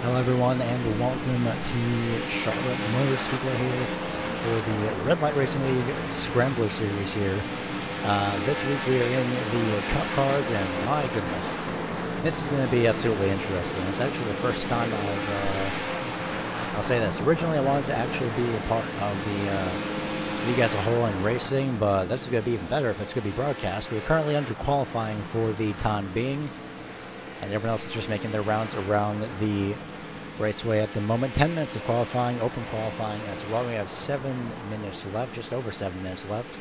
Hello everyone and welcome to Charlotte Motor Speedway here for the Red Light Racing League Scrambler series here. This week we are in the Cup cars and my goodness, this is going to be absolutely interesting. It's actually the first time I'll say this. Originally I wanted to actually be a part of the league as a whole in racing, but this is going to be even better if it's going to be broadcast. We're currently under qualifying for the time being, and everyone else is just making their rounds around the raceway at the moment. 10 minutes of qualifying, open qualifying as well. We have 7 minutes left, just over 7 minutes left.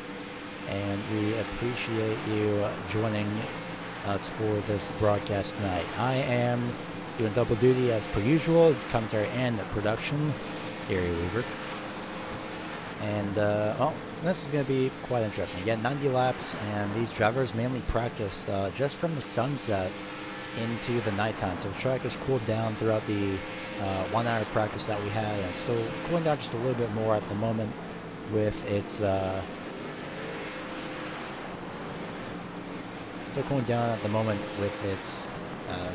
And we appreciate you joining us for this broadcast tonight. I am doing double duty as per usual, commentary and production, Gary Weaver. And, well, this is going to be quite interesting. Again, 90 laps, and these drivers mainly practice just from the sunset into the nighttime. So the track is cooled down throughout the 1 hour practice that we had, and it's still cooling down just a little bit more at the moment with its still cooling down at the moment with its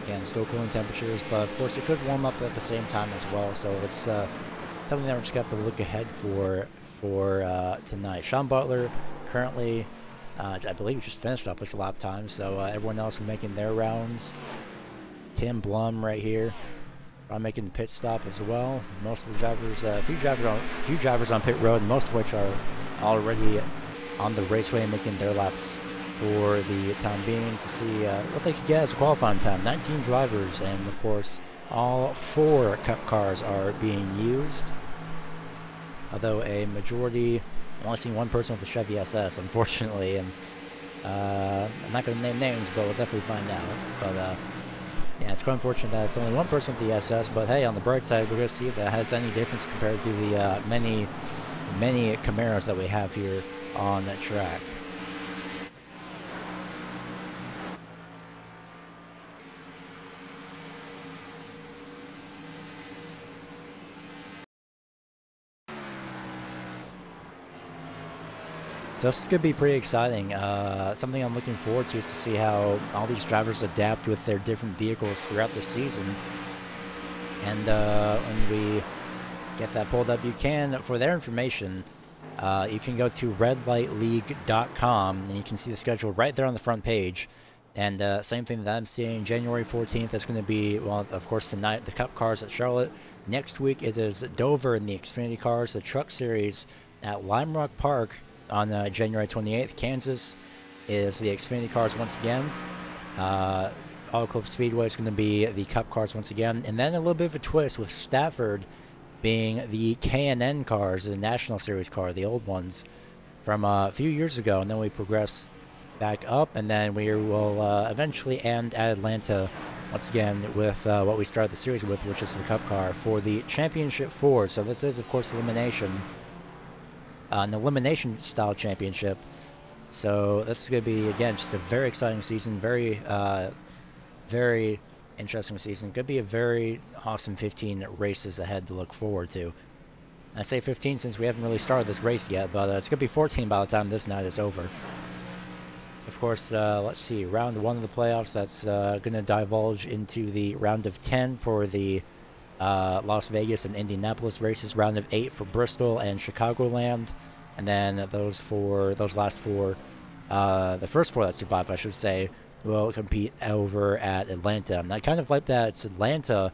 again, still cooling temperatures, but of course it could warm up at the same time as well. So it's something that we're just going to have to look ahead for tonight. Sean Butler currently I believe he just finished up his lap time, so everyone else is making their rounds. Tim Blum right here, I'm making the pit stop as well. Most of the drivers, a few drivers on pit road, most of which are already on the raceway making their laps for the time being to see what they could get as a qualifying time. 19 drivers, and of course, all 4 Cup cars are being used, although a majority. I've only seen one person with a Chevy SS, unfortunately, and I'm not going to name names, but we'll definitely find out. But yeah, it's quite unfortunate that it's only one person with the SS, but hey, on the bright side, we're going to see if that has any difference compared to the many Camaros that we have here on the track. So this is going to be pretty exciting. Something I'm looking forward to is to see how all these drivers adapt with their different vehicles throughout the season. And when we get that pulled up, you can, for their information, you can go to redlightleague.com and you can see the schedule right there on the front page. And same thing that I'm seeing, January 14th, it's going to be, well, of course, tonight, the Cup cars at Charlotte. Next week, it is Dover in the Xfinity cars, the Truck Series at Lime Rock Park. On January 28th, Kansas is the Xfinity cars once again. Auto Club Speedway is going to be the Cup cars once again. And then a little bit of a twist with Stafford being the K&N cars, the National Series car, the old ones from a few years ago. And then we progress back up, and then we will eventually end at Atlanta once again with what we started the series with, which is the Cup car for the Championship 4. So this is, of course, elimination. An elimination style championship. So this is going to be, again, just a very exciting season, very interesting season. Could be a very awesome 15 races ahead to look forward to. I say 15 since we haven't really started this race yet, but it's going to be 14 by the time this night is over. Of course, let's see, round 1 of the playoffs, that's going to divulge into the round of 10 for the Las Vegas and Indianapolis races, round of 8 for Bristol and Chicagoland, and then those last 4, the first 4 that survive, I should say, will compete over at Atlanta. And I kind of like that it's Atlanta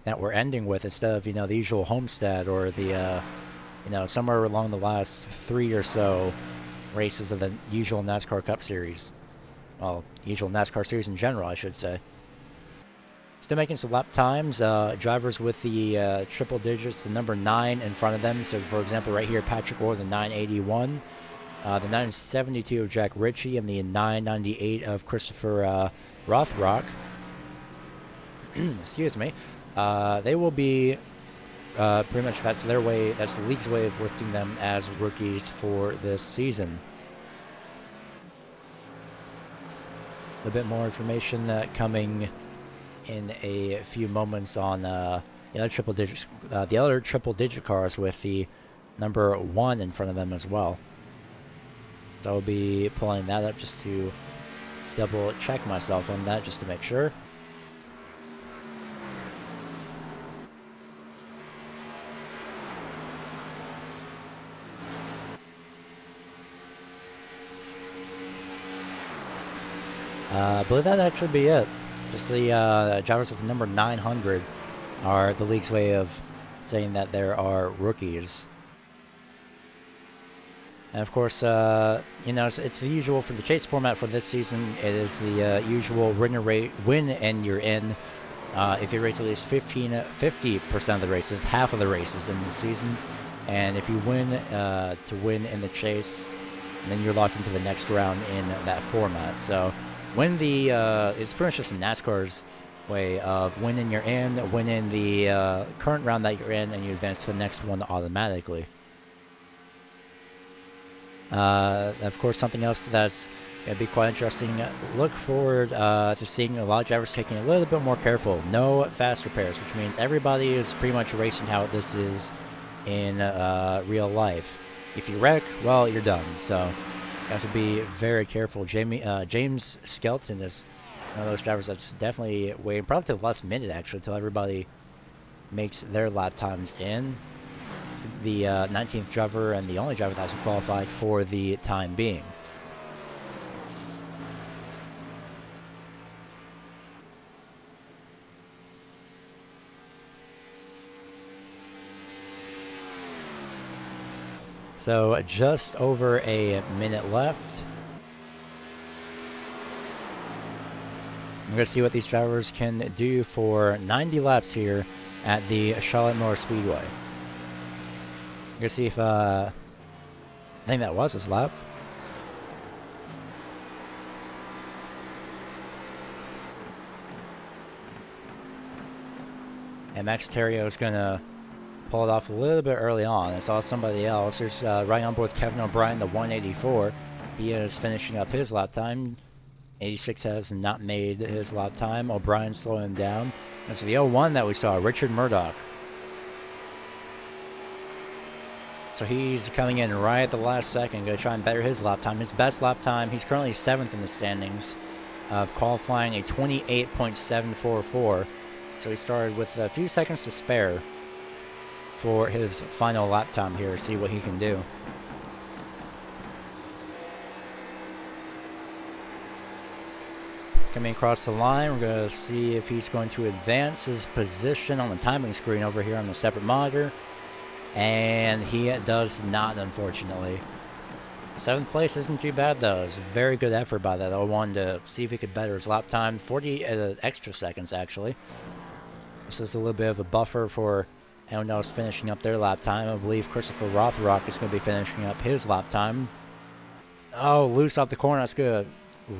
that we're ending with instead of, the usual Homestead or the, somewhere along the last 3 or so races of the usual NASCAR Cup Series. Well, usual NASCAR Series in general, I should say. Still making some lap times. Drivers with the triple digits, the number 9 in front of them. So, for example, right here, Patrick Orr, the 981, the 972 of Jack Ritchie, and the 998 of Christopher Rothrock. Excuse me. They will be pretty much, that's their way, that's the league's way of listing them as rookies for this season. A little bit more information coming in a few moments on the other triple digit cars with the number 1 in front of them as well. So I'll be pulling that up just to double check myself on that just to make sure. I believe that'd actually be it. Just the drivers with the number 900 are the league's way of saying that there are rookies. And of course, you know, it's the usual for the chase format for this season. It is the usual win and you're in. If you race at least 50% of the races, half of the races in the season, and if you win to win in the chase, then you're locked into the next round in that format. So when it's pretty much just NASCAR's way of win and you're in, win in the current round that you're in, and you advance to the next one automatically. Of course, something else that's going to be quite interesting. Look forward to seeing a lot of drivers taking a little bit more careful. No fast repairs, which means everybody is pretty much racing how this is in real life. If you wreck, well, you're done. So you have to be very careful. James Skelton is one of those drivers that's definitely waiting, probably to the last minute actually, until everybody makes their lap times in. It's the 19th driver and the only driver that hasn't qualified for the time being. So just over a minute left. I'm going to see what these drivers can do for 90 laps here at the Charlotte Moore Speedway. I'm going to see if, I think that was his lap. And Max Terrio is going to pull it off a little bit early on. I saw somebody else. There's right on board with Kevin O'Brien, the 184. He is finishing up his lap time. 86 has not made his lap time. O'Brien slowing down. That's the 01 that we saw, Richard Murdoch. So he's coming in right at the last second, going to try and better his lap time. His best lap time, he's currently 7th in the standings, of qualifying a 28.744. So he started with a few seconds to spare for his final lap time here. See what he can do. Coming across the line, we're going to see if he's going to advance his position on the timing screen over here on the separate monitor. And he does not, unfortunately. 7th place isn't too bad, though. It's a very good effort by that 01 to see if he could better his lap time. 40 extra seconds, actually. This is a little bit of a buffer for anyone else finishing up their lap time. I believe Christopher Rothrock is going to be finishing up his lap time. Oh, loose off the corner. That's going to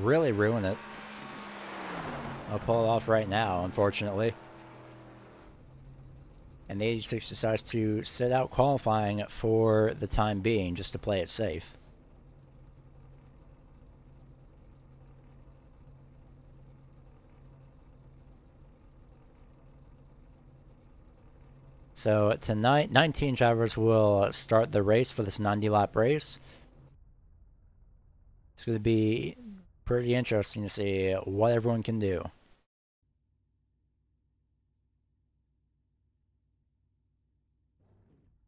really ruin it. I'll pull it off right now, unfortunately. And the 86 decides to sit out qualifying for the time being, just to play it safe. So tonight, 19 drivers will start the race for this 90-lap race. It's going to be pretty interesting to see what everyone can do.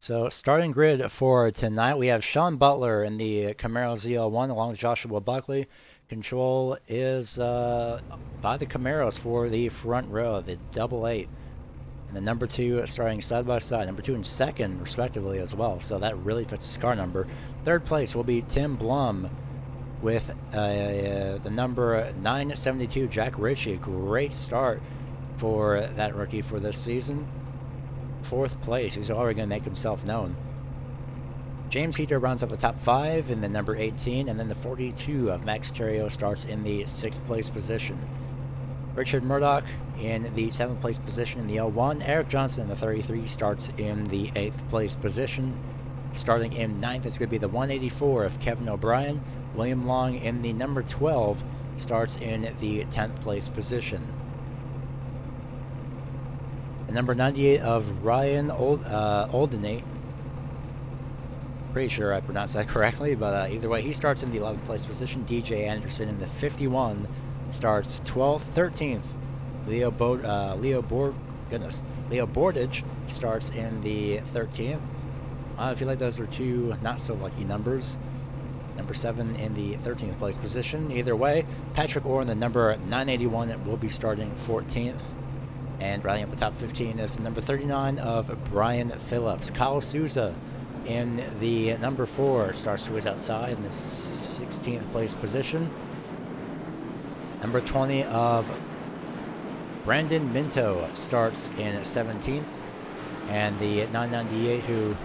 So starting grid for tonight, we have Sean Butler in the Camaro ZL1 along with Joshua Buckley. Control is by the Camaros for the front row, the 88. And the number 2 starting side by side, number 2 and 2nd respectively as well. So that really fits his car number. 3rd place will be Tim Blum with the number 972, Jack Ritchie. Great start for that rookie for this season. 4th place, he's already going to make himself known. James Heater rounds up the top 5 in the number 18, and then the 42 of Max Terrio starts in the 6th place position. Richard Murdoch in the 7th place position in the 01. Eric Johnson in the 33 starts in the 8th place position. Starting in 9th, it's going to be the 184 of Kevin O'Brien. William Long in the number 12 starts in the 10th place position. The number 98 of Ryan Oldenay. Pretty sure I pronounced that correctly, but either way, he starts in the 11th place position. DJ Anderson in the 51 starts 12th. 13th, Leo Bordage starts in the 13th. I feel like those are two not so lucky numbers. Number 7 in the 13th place position. Either way, Patrick Orr in the number 981 will be starting 14th. And riding up the top 15 is the number 39 of Brian Phillips. Kyle Souza in the number 4 starts to his outside in the 16th place position. Number 20 of Brandon Minto starts in 17th. And the 998, who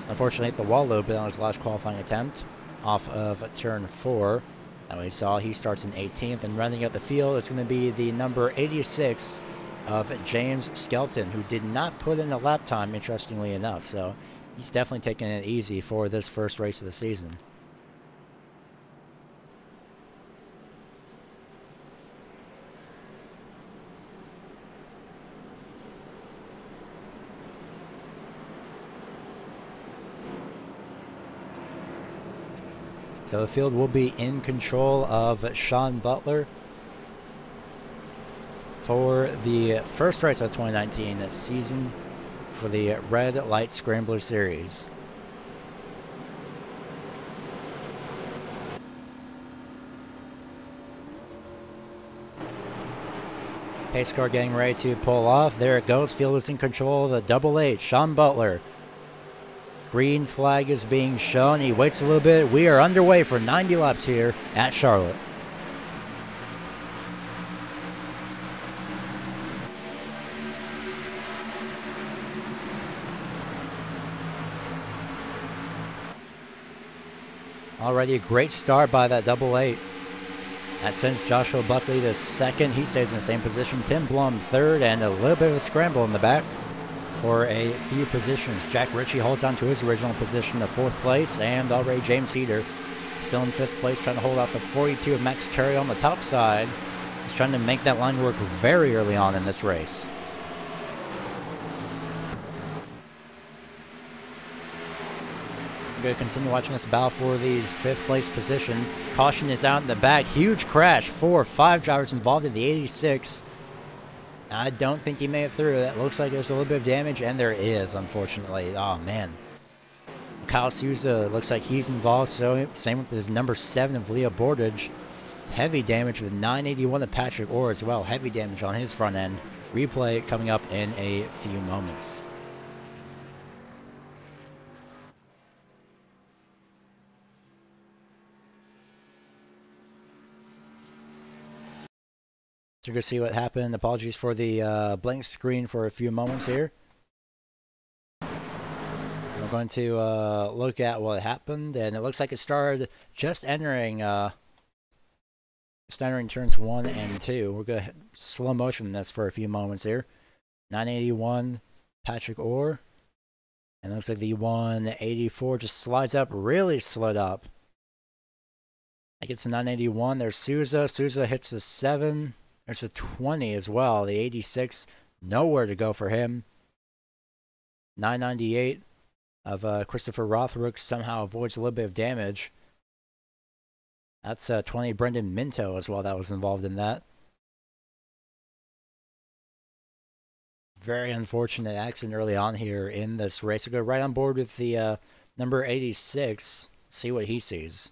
unfortunately hit the wall a little bit on his last qualifying attempt off of turn 4. That we saw, he starts in 18th. And rounding out the field is going to be the number 86 of James Skelton, who did not put in a lap time, interestingly enough. So he's definitely taking it easy for this first race of the season. So the field will be in control of Sean Butler for the first race of the 2019 season for the Red Light Scrambler Series. Pace car getting ready to pull off. There it goes. Field is in control of the Double H, Sean Butler. Green flag is being shown. He waits a little bit. We are underway for 90 laps here at Charlotte. Already a great start by that Double 8. That sends Joshua Buckley to second. He stays in the same position. Tim Blum third, and a little bit of a scramble in the back for a few positions. Jack Ritchie holds on to his original position of 4th place, and already James Heater still in 5th place, trying to hold off the 42 of Max Terry on the top side. He's trying to make that line work very early on in this race. We're going to continue watching this battle for the 5th place position. Caution is out in the back. Huge crash. 4 or 5 drivers involved in the 86. I don't think he made it through. That looks like there's a little bit of damage, and there is, unfortunately. Oh, man. Kyle Souza looks like he's involved. So same with his number 7 of Leo Bordage. Heavy damage with 981 of Patrick Orr as well. Heavy damage on his front end. Replay coming up in a few moments. So you're going to see what happened. Apologies for the blank screen for a few moments here. We're going to look at what happened, and it looks like it started just entering turns 1 and 2. We're going to slow motion this for a few moments here. 981, Patrick Orr. And it looks like the 184 just slides up, really slid up. That gets to 981. There's Souza. Souza hits the 7. There's a 20 as well. The 86, nowhere to go for him. 998 of Christopher Rothrook somehow avoids a little bit of damage. That's 20 Brendan Minto as well that was involved in that. Very unfortunate accident early on here in this race. We'll go right on board with the number 86, see what he sees.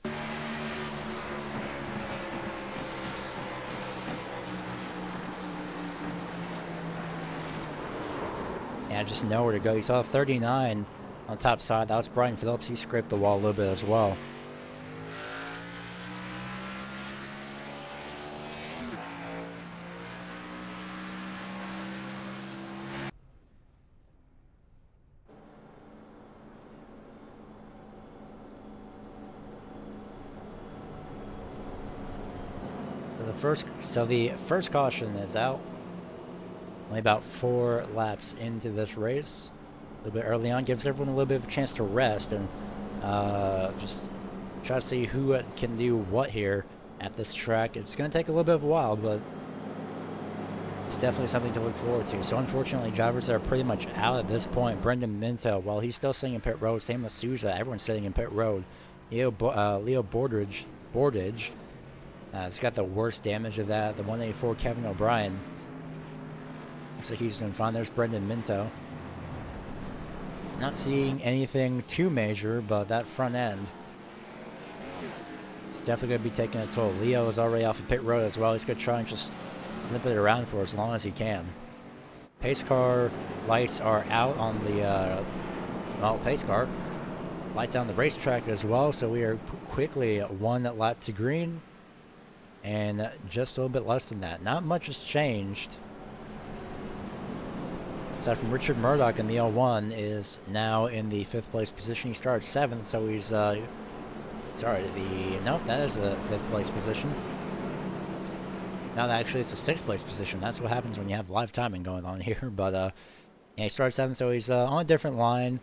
Yeah, just nowhere to go. You saw 39 on the top side. That was Brian Phillips. He scraped the wall a little bit as well. So the first caution is out. Only about 4 laps into this race. A little bit early on. Gives everyone a little bit of a chance to rest and just try to see who can do what here at this track. It's going to take a little bit of a while, but it's definitely something to look forward to. So unfortunately, drivers are pretty much out at this point. Brendan Minto, while he's still sitting in pit road, same with Souza. Everyone's sitting in pit road. Leo Bordage has got the worst damage of that. The 184 Kevin O'Brien. Looks like he's doing fine. There's Brendan Minto. Not seeing anything too major, but that front end definitely going to be taking a toll. Leo is already off of pit road as well. He's going to try and just limp it around for as long as he can. Pace car lights are out on the, pace car. Lights on the racetrack as well, so we are quickly 1 lap to green. And just a little bit less than that. Not much has changed. Aside from Richard Murdoch in the L1 is now in the 5th place position. He started 7th, so he's, nope, that is the 5th place position. Now that actually it's a 6th place position. That's what happens when you have live timing going on here. But, yeah, he started 7th, so he's on a different line.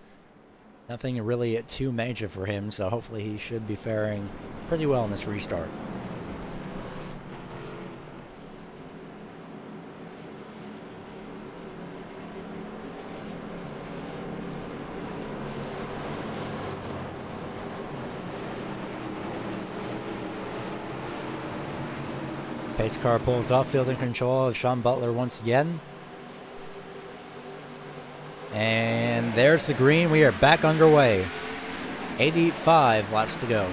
Nothing really too major for him, so hopefully he should be faring pretty well in this restart. Pace car pulls off, field in control of Sean Butler once again. And there's the green. We are back underway. 85 laps to go.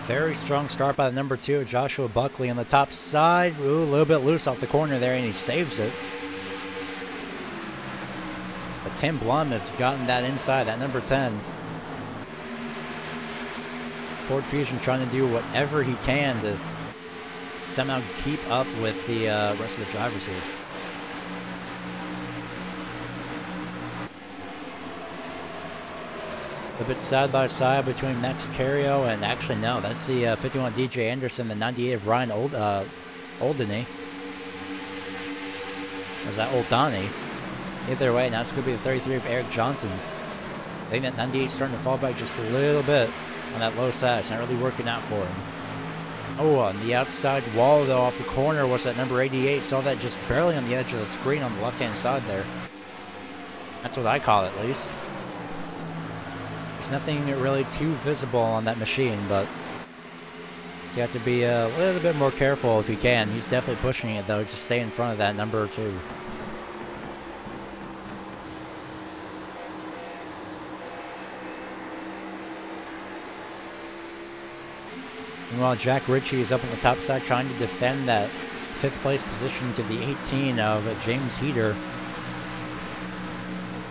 Very strong start by the number 2, Joshua Buckley on the top side. Ooh, a little bit loose off the corner there, and he saves it. But Tim Blum has gotten that inside, that number 10. Ford Fusion trying to do whatever he can to somehow keep up with the rest of the drivers here. A bit side by side between Max Terrio and actually no, that's the 51 DJ Anderson, the 98 of Ryan Oldany. Or is that Oldani? Either way, now it's going to be the 33 of Eric Johnson. I think that 98 is starting to fall back just a little bit on that low side. It's not really working out for him. Oh, on the outside wall, though, off the corner was that number 88. Saw that just barely on the edge of the screen on the left-hand side there. That's what I call it, at least. There's nothing really too visible on that machine, but you have to be a little bit more careful if you can. He's definitely pushing it, though, to stay in front of that number 2. Meanwhile, Jack Ritchie is up on the top side trying to defend that 5th place position to the 18 of James Heater.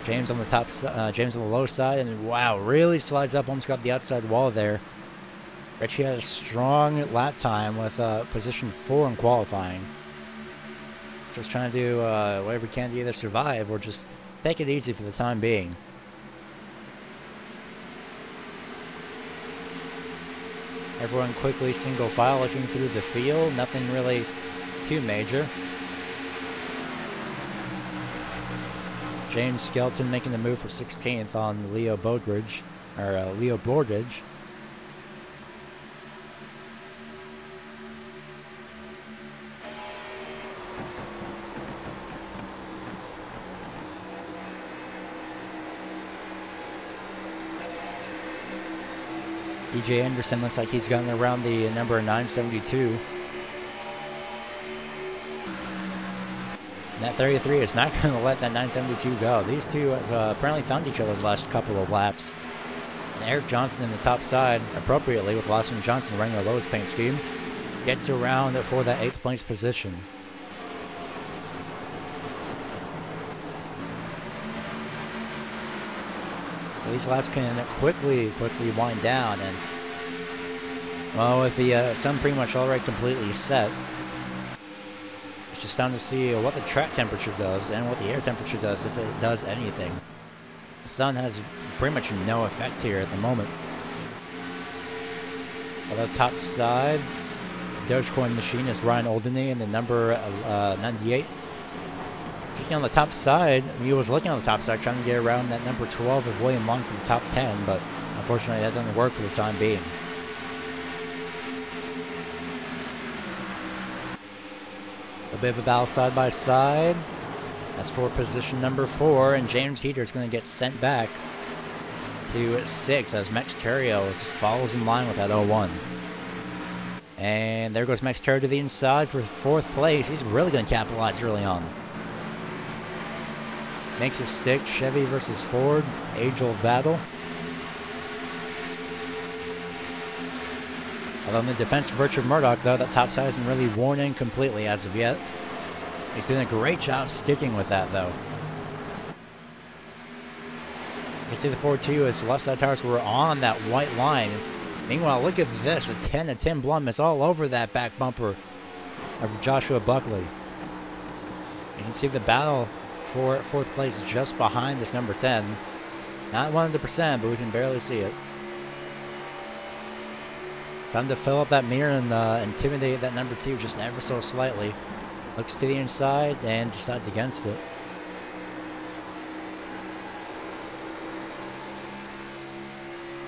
James on the top, James on the low side, and wow, really slides up, almost got the outside wall there. Ritchie had a strong lap time with position 4 in qualifying. Just trying to do whatever he can to either survive or just take it easy for the time being. Everyone quickly single file looking through the field. Nothing really too major. James Skelton making the move for 16th on Leo Bordridge. E.J. Anderson looks like he's gotten around the number 972. And that 33 is not going to let that 972 go. These two have apparently found each other the last couple of laps. And Eric Johnson in the top side, appropriately with Lawson Johnson running the lowest paint scheme, gets around for that 8th place position. These laps can quickly wind down, and well, with the sun pretty much already completely set, it's just down to see what the track temperature does and what the air temperature does, if it does anything. The sun has pretty much no effect here at the moment. On the top side, Dogecoin machine is Ryan Oldany and the number 98. Looking on the top side, he was looking on the top side trying to get around that number 12 of William Long for the top 10, but unfortunately that doesn't work for the time being. A bit of a battle side by side. That's for position number 4, and James Heater is going to get sent back to 6 as Max Terrio just follows in line with that 01. And there goes Max Terrio to the inside for 4th place. He's really going to capitalize early on. Makes it stick. Chevy versus Ford. Age-old battle. Although in the defense of Richard Murdoch, though, that topside isn't really worn in completely as of yet. He's doing a great job sticking with that, though. You can see the Ford 2, its left side tires were on that white line. Meanwhile, look at this. The 10 of Tim Blum is all over that back bumper of Joshua Buckley. You can see the battle for fourth place just behind this number 10. Not 100%, but we can barely see it. Time to fill up that mirror and intimidate that number 2 just ever so slightly. Looks to the inside and decides against it.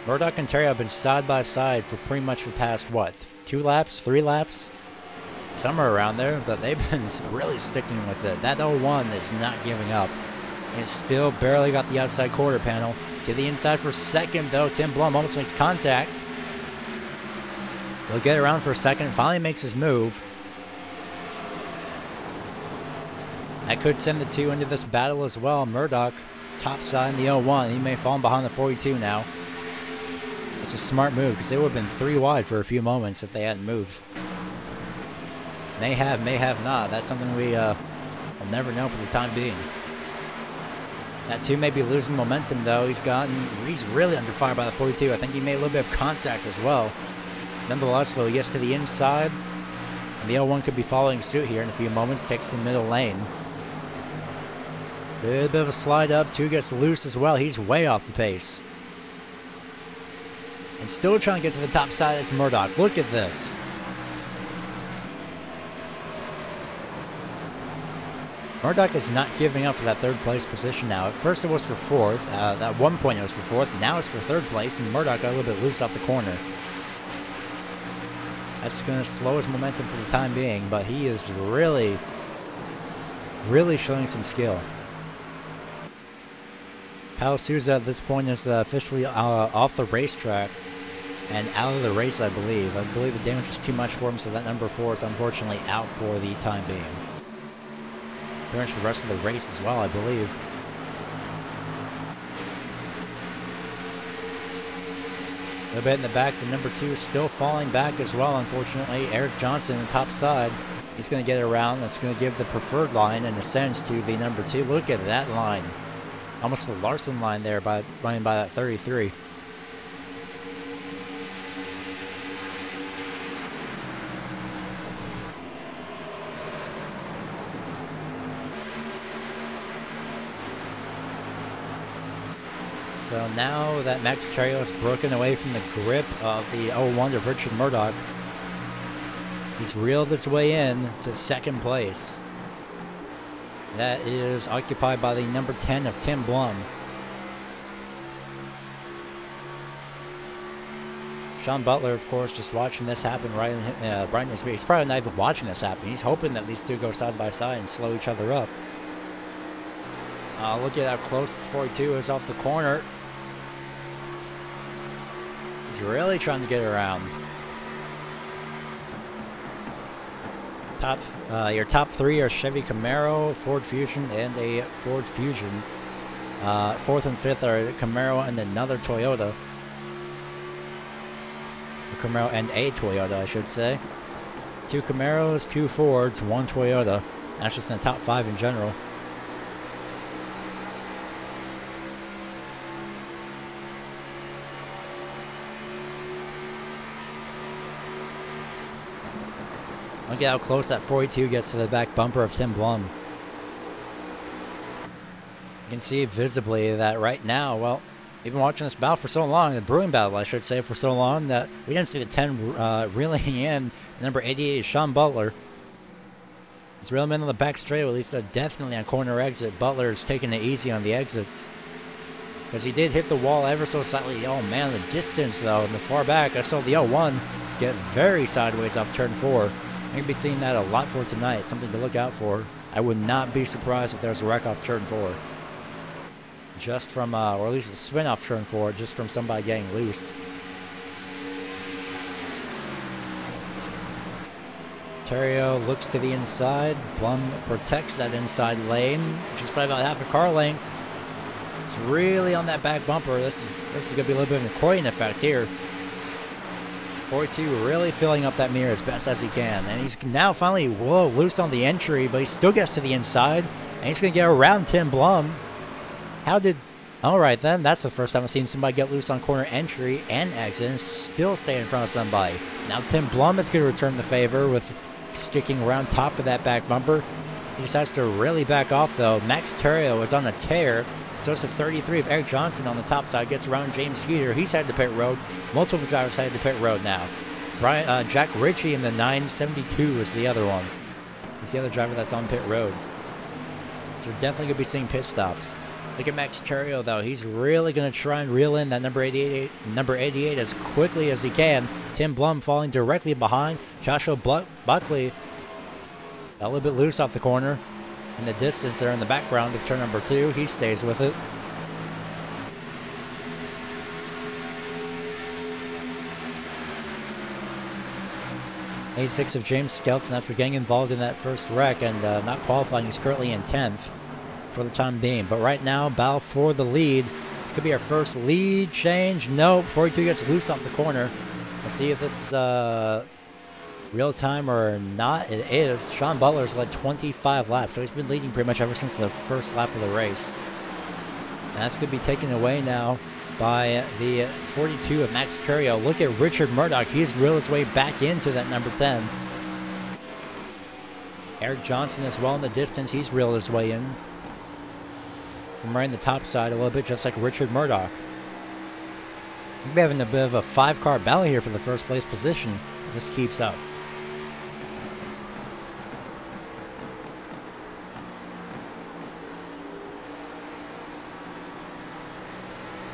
Murdoch and Terry have been side by side for pretty much the past, what, 2 laps, 3 laps? Somewhere around there, but they've been really sticking with it. That 01 is not giving up. It still barely got the outside quarter panel. To the inside for second, though. Tim Blum almost makes contact. He'll get around for a second, finally makes his move. That could send the 2 into this battle as well. Murdoch, top side in the 01. He may fall behind the 42 now. It's a smart move because they would have been 3 wide for a few moments if they hadn't moved. May have not. That's something we will never know for the time being. That 2 may be losing momentum, though. He's really under fire by the 42. I think he made a little bit of contact as well. Nonetheless, though, he gets to the inside. And the 01 could be following suit here in a few moments. Takes the middle lane. Good bit of a slide up. 2 gets loose as well. He's way off the pace. And still trying to get to the top side. It's Murdoch. Look at this. Murdoch is not giving up for that 3rd place position now. At first it was for 4th. At one point it was for 4th. Now it's for 3rd place. And Murdoch got a little bit loose off the corner. That's going to slow his momentum for the time being. But he is really showing some skill. Kyle Souza at this point is officially off the racetrack and out of the race, I believe. I believe the damage is too much for him, so that number 4 is unfortunately out for the time being. Pretty much the rest of the race as well, I believe. A little bit in the back, the number 2 is still falling back as well, unfortunately. Eric Johnson on the top side. He's going to get it around. That's going to give the preferred line in a sense to the number 2. Look at that line. Almost the Larson line there running by that 33. So now that Max Terrio has broken away from the grip of the 01 of Richard Murdoch, he's reeled his way in to 2nd place. That is occupied by the number 10 of Tim Blum. Sean Butler, of course, just watching this happen right in his face. He's probably not even watching this happen. He's hoping that these 2 go side by side and slow each other up. Look at how close this 42 is off the corner. He's really trying to get around. Your top 3 are Chevy Camaro, Ford Fusion, and a Ford Fusion. 4th and 5th are Camaro and another Toyota. A Camaro and a Toyota, I should say. 2 Camaros, 2 Fords, 1 Toyota. That's just in the top 5 in general. Look at how close that 42 gets to the back bumper of Tim Blum. You can see visibly that right now, well, we've been watching this battle for so long, the brewing battle, I should say, for so long, that we didn't see the 10 reeling in. Number 88 is Sean Butler. He's reeling in on the back straight, at least definitely on corner exit. Butler's taking it easy on the exits, because he did hit the wall ever so slightly. Oh man, the distance though, in the far back, I saw the 01 get very sideways off turn 4. You're going to be seeing that a lot for tonight. Something to look out for. I would not be surprised if there's a wreck off turn 4. Just from, or at least a spin off turn 4, just from somebody getting loose. Terrio looks to the inside. Blum protects that inside lane, which is probably about half a car length. It's really on that back bumper. This is going to be a little bit of an accordion effect here. 42 really filling up that mirror as best as he can. And he's now finally loose on the entry, but he still gets to the inside. And he's going to get around Tim Blum. Alright then, that's the first time I've seen somebody get loose on corner entry and exit and still stay in front of somebody. Now Tim Blum is going to return the favor with sticking around top of that back bumper. He decides to really back off though. Max Terrio is on a tear. So it's a 33 of Eric Johnson on the top side. Gets around James Skeeter. He's headed to pit road. Multiple drivers headed to pit road now. Jack Ritchie in the 972 is the other one. He's the other driver that's on pit road. So we're definitely going to be seeing pit stops. Look at Max Terrio though. He's really going to try and reel in that number 88 as quickly as he can. Tim Blum falling directly behind. Joshua Buckley a little bit loose off the corner. In the distance there in the background of turn number 2. He stays with it. A6 of James Skelton after getting involved in that first wreck and not qualifying. He's currently in 10th for the time being. But right now, battle for the lead. This could be our first lead change. No, 42 gets loose off the corner. We'll see if this is real time or not. It is. Sean Butler's led 25 laps, so he's been leading pretty much ever since the first lap of the race. And that's going to be taken away now by the 42 of Max Terrio. Look at Richard Murdoch. He's reeled his way back into that number 10. Eric Johnson as well in the distance. He's reeled his way in. From right in the top side a little bit, just like Richard Murdoch. We'll be having a bit of a 5-car battle here for the first place position. This keeps up.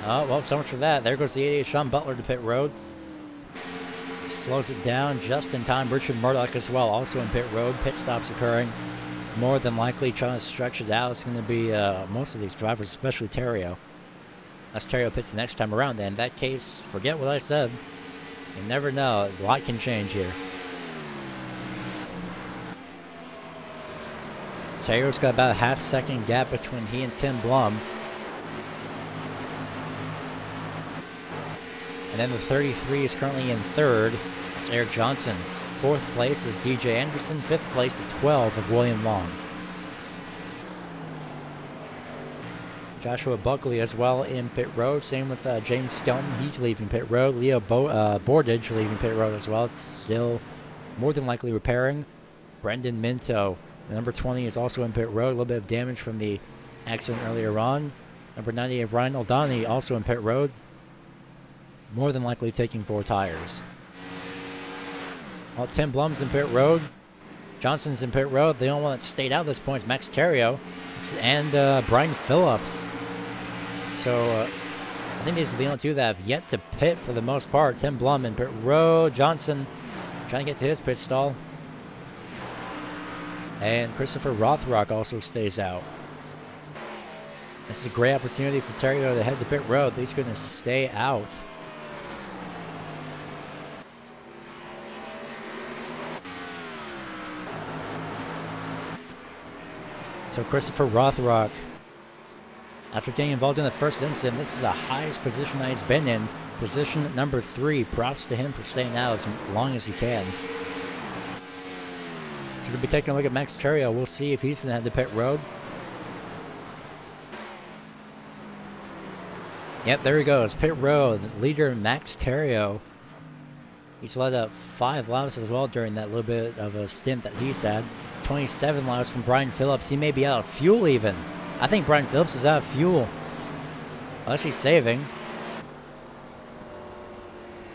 Oh, well, so much for that. There goes the 88 Sean Butler to pit road. Slows it down just in time. Richard Murdoch as well, also in pit road. Pit stops occurring. More than likely trying to stretch it out. It's going to be most of these drivers, especially Terrio. Unless Terrio pits the next time around. Then in that case, forget what I said. You never know. A lot can change here. Terrio's got about a half-second gap between he and Tim Blum. And then the 33 is currently in third. That's Eric Johnson. Fourth place is DJ Anderson. Fifth place, the 12 of William Long. Joshua Buckley as well in pit road. Same with James Skelton. He's leaving pit road. Leo Bordage leaving pit road as well. It's still more than likely repairing. Brendan Minto, the number 20, is also in pit road. A little bit of damage from the accident earlier on. Number 98, Ryan O'Donnell, also in pit road. More than likely taking 4 tires. Well, Tim Blum's in pit road. Johnson's in pit road. The only one that stayed out at this point is Max Terrio and Brian Phillips. So I think these are the only two that have yet to pit for the most part. Tim Blum in pit road. Johnson trying to get to his pit stall. And Christopher Rothrock also stays out. This is a great opportunity for Terrio to head to pit road. He's going to stay out. So Christopher Rothrock, after getting involved in the first incident, this is the highest position that he's been in. Position number 3. Props to him for staying out as long as he can. So we'll be taking a look at Max Terrio. We'll see if he's going to have the pit road. Yep, there he goes. Pit road. Leader Max Terrio. He's led up 5 laps as well during that little bit of a stint that he's had. 27 laps from Brian Phillips. He may be out of fuel even. I think Brian Phillips is out of fuel. Unless he's saving.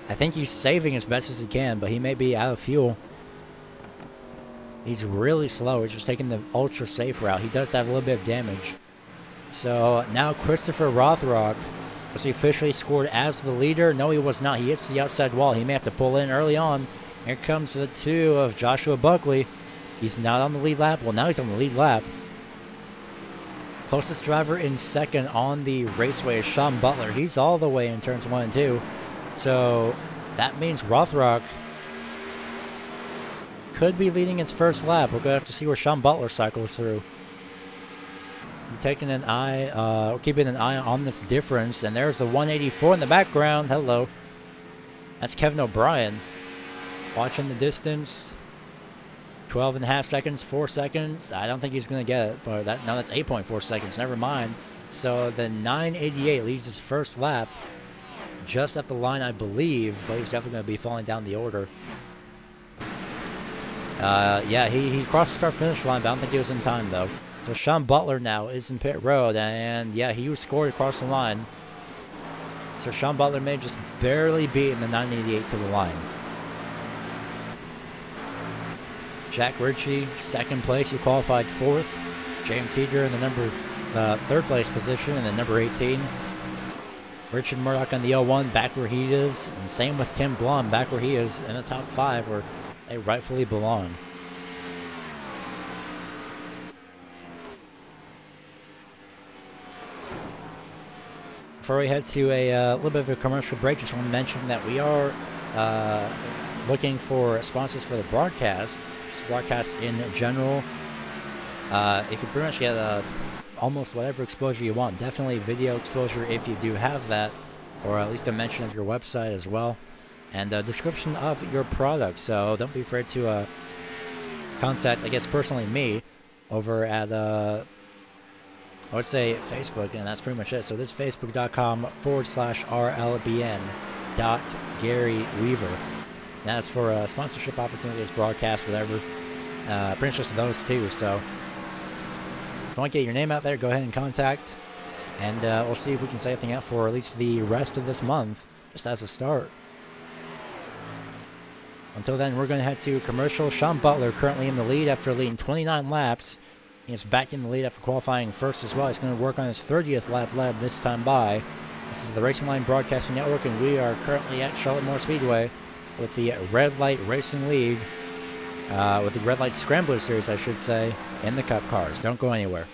I think he's saving as best as he can, but he may be out of fuel. He's really slow. He's just taking the ultra safe route. He does have a little bit of damage. So now Christopher Rothrock, was he officially scored as the leader? No, he was not. He hits the outside wall. He may have to pull in early on. Here comes the 2 of Joshua Buckley. He's not on the lead lap. Well, now he's on the lead lap. Closest driver in second on the raceway is Sean Butler. He's all the way in turns 1 and 2. So that means Rothrock could be leading its first lap. We're going to have to see where Sean Butler cycles through. I'm taking an eye, keeping an eye on this difference. And there's the 184 in the background. Hello. That's Kevin O'Brien. Watching the distance. 12.5 seconds, 4 seconds. I don't think he's going to get it. But that's 8.4 seconds. Never mind. So the 988 leads his first lap. Just at the line, I believe. But he's definitely going to be falling down the order. Yeah, he crossed the start-finish line, but I don't think he was in time, though. So Sean Butler now is in pit road, and yeah, he was scored across the line. So Sean Butler may have just barely beaten the 988 to the line. Jack Ritchie, second place. He qualified fourth. James Heater in the third place position, and then number 18. Richard Murdoch on the 01, back where he is. And same with Tim Blum, back where he is in the top 5, where they rightfully belong. Before we head to a little bit of a commercial break, just want to mention that we are looking for sponsors for the broadcast. Just broadcast in general. You can pretty much get almost whatever exposure you want. Definitely video exposure if you do have that, or at least a mention of your website as well. And a description of your product. So don't be afraid to contact, I guess, personally me over at, I would say Facebook, and that's pretty much it. So this is facebook.com/RLBN.GaryWeaver. That's for sponsorship opportunities, broadcast, whatever. Pretty much just those two. So if you want to get your name out there, go ahead and contact. And we'll see if we can set anything out for at least the rest of this month, just as a start. Until then, we're going to head to commercial. Sean Butler currently in the lead after leading 29 laps. He's back in the lead after qualifying first as well. He's going to work on his 30th lap led this time by. This is the Racing Line Broadcasting Network, and we are currently at Charlotte Moore Speedway with the Red Light Racing League, with the Red Light Scrambler Series, I should say, in the Cup cars. Don't go anywhere.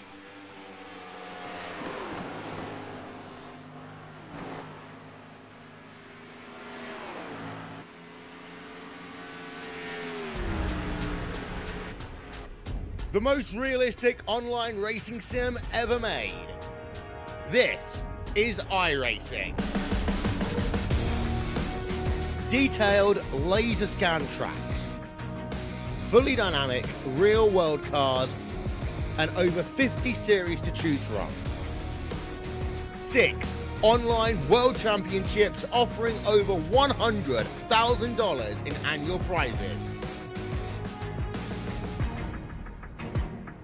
The most realistic online racing sim ever made. This is iRacing. Detailed laser scan tracks, fully dynamic real world cars, and over 50 series to choose from. 6 online world championships offering over $100,000 in annual prizes.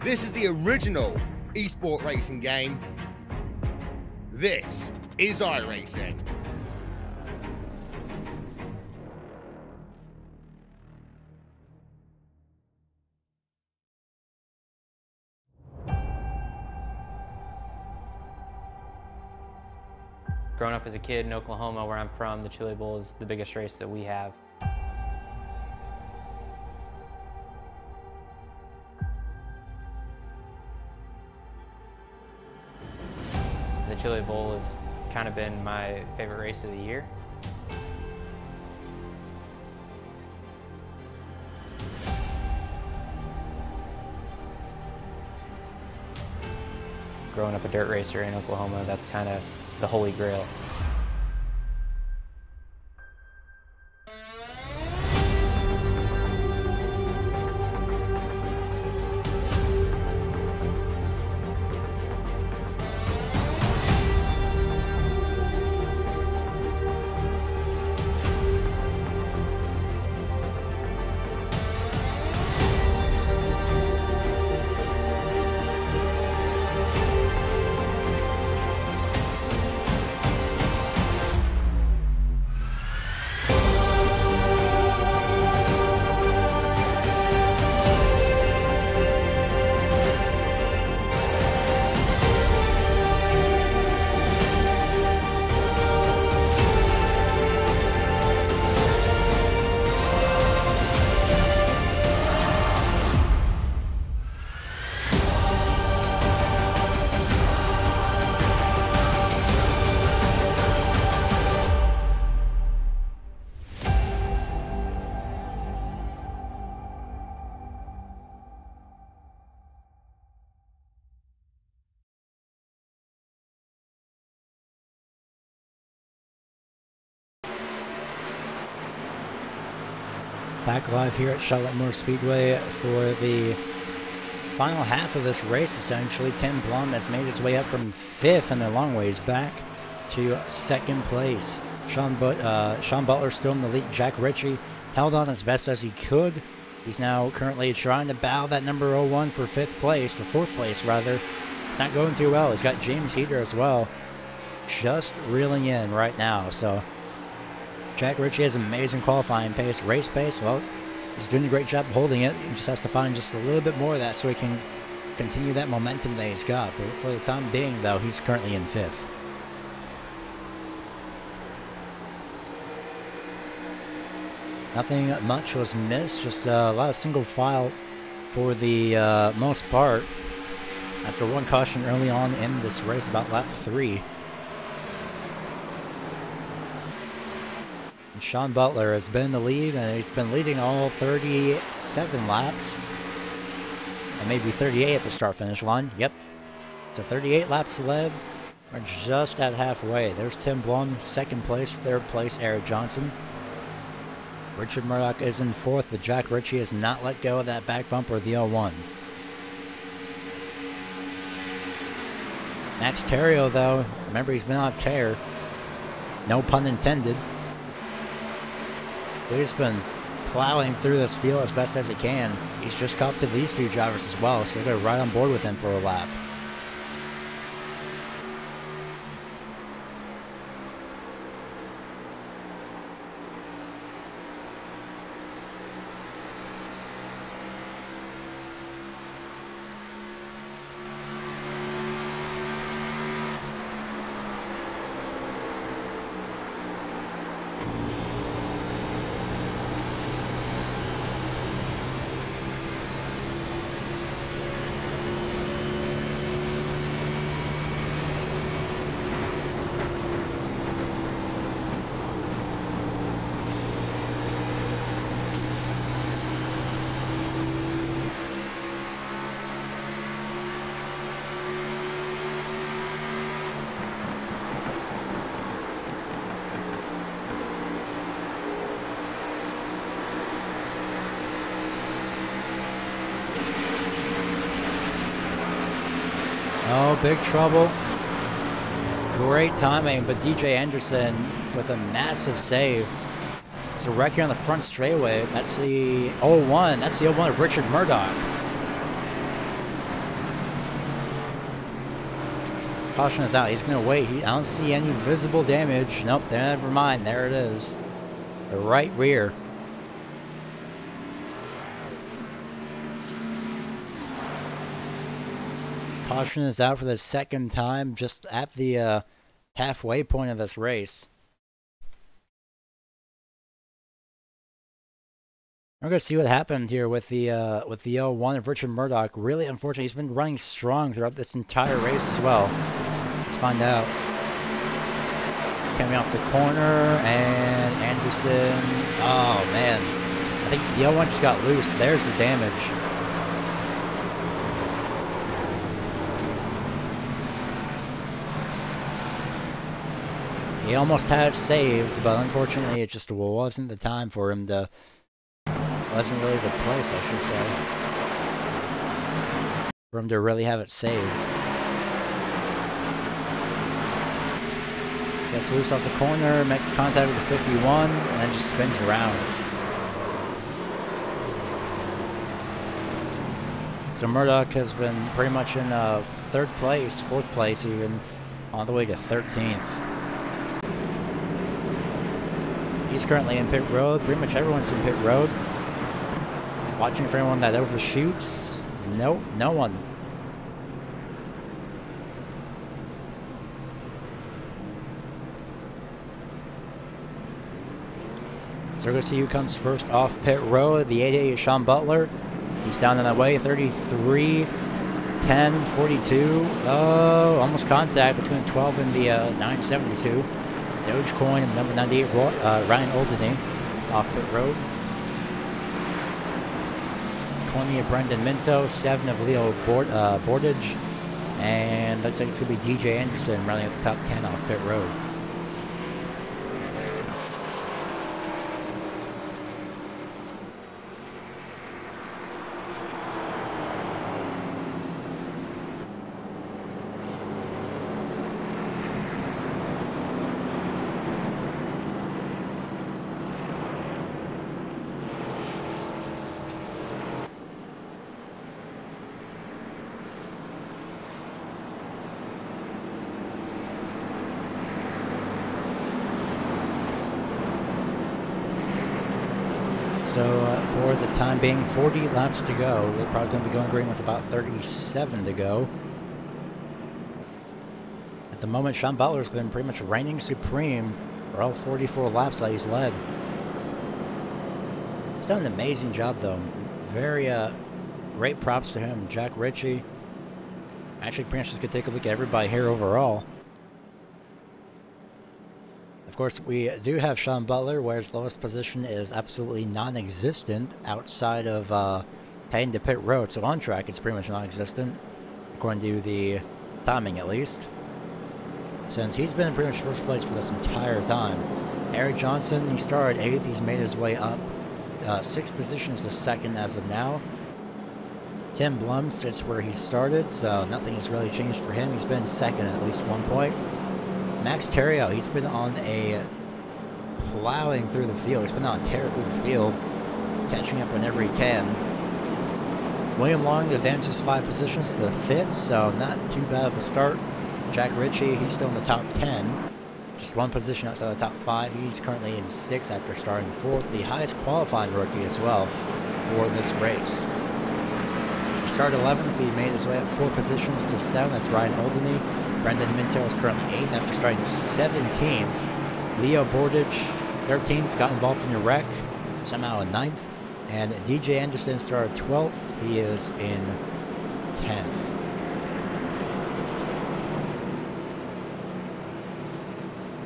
This is the original esport racing game. This is iRacing. Growing up as a kid in Oklahoma, where I'm from, the Chili Bowl is the biggest race that we have. The Chili Bowl has kind of been my favorite race of the year. Growing up a dirt racer in Oklahoma, that's kind of the holy grail. Back live here at Charlotte Moore Speedway for the final half of this race, essentially. Tim Blum has made his way up from 5th and a long ways back to 2nd place. Sean Butler still in the lead. Jack Ritchie held on as best as he could. He's now currently trying to battle that number 01 for 4th place rather. It's not going too well. He's got James Heater as well, just reeling in right now. So Jack Ritchie has amazing qualifying pace, race pace. Well, he's doing a great job holding it. He just has to find just a little bit more of that so he can continue that momentum that he's got. But for the time being, though, he's currently in 5th. Nothing much was missed, just a lot of single file for the most part. After one caution early on in this race, about lap 3. And Sean Butler has been in the lead, and he's been leading all 37 laps. And maybe 38 at the start-finish line. Yep. So 38 laps led. We're just at halfway. There's Tim Blum, 2nd place. 3rd place, Eric Johnson. Richard Murdoch is in 4th, but Jack Ritchie has not let go of that back bumper, the 01. Max Terrio, though, remember he's been on a tear. No pun intended. He's been plowing through this field as best as he can. He's just caught up to these few drivers as well, so they're right on board with him for a lap. Oh, big trouble. Great timing, but DJ Anderson with a massive save. It's a wreck here on the front straightaway. That's the 01. That's the 01 of Richard Murdoch. Caution is out. He's going to wait. I don't see any visible damage. Nope, never mind. There it is. The right rear. Caution is out for the 2nd time, just at the halfway point of this race. We're going to see what happened here with the 01 of Richard Murdoch. Really, unfortunately, he's been running strong throughout this entire race as well. Let's find out. Coming off the corner, and Anderson. Oh, man. I think the 01 just got loose. There's the damage. He almost had it saved, but unfortunately it just wasn't the time for him to... Wasn't really the place, I should say, for him to really have it saved. Gets loose off the corner, makes contact with the 51, and then just spins around. So Murdoch has been pretty much in 3rd place, 4th place even, all the way to 13th. He's currently in pit road. Pretty much everyone's in pit road. Watching for anyone that overshoots. Nope, no one. So we're going to see who comes first off pit road. The 88 is Sean Butler. He's down in the way. 33, 10, 42. Oh, almost contact between 12 and the 972. Dogecoin and number 98, Ryan Oldeny, off pit road. 20 of Brendan Minto, 7 of Leo Bordage, and looks like it's going to be DJ Anderson running at the top 10 off pit road. So for the time being, 40 laps to go. We're probably going to be going green with about 37 to go. At the moment, Sean Butler's been pretty much reigning supreme for all 44 laps that he's led. He's done an amazing job, though. Very great props to him. Jack Ritchie. Actually, pretty much just going to take a look at everybody here overall. Of course, we do have Sean Butler, where his lowest position is absolutely non-existent outside of heading to pit road. So on track, it's pretty much non-existent, according to the timing at least. Since he's been in pretty much first place for this entire time. Eric Johnson, he started 8th. He's made his way up 6 positions to 2nd as of now. Tim Blum sits where he started, so nothing has really changed for him. He's been 2nd at least 1 point. Max Theriault, he's been on a plowing through the field. He's been on a tear through the field, catching up whenever he can. William Long advances 5 positions to 5th, so not too bad of a start. Jack Ritchie, he's still in the top 10. Just 1 position outside the top 5. He's currently in 6th after starting 4th. The highest qualifying rookie as well for this race. He started 11th. He made his way up 4 positions to 7th. That's Ryan Oldeny. Brendan Minto is currently 8th after starting 17th. Leo Bordich, 13th, got involved in a wreck, somehow in 9th. And DJ Anderson started 12th. He is in 10th.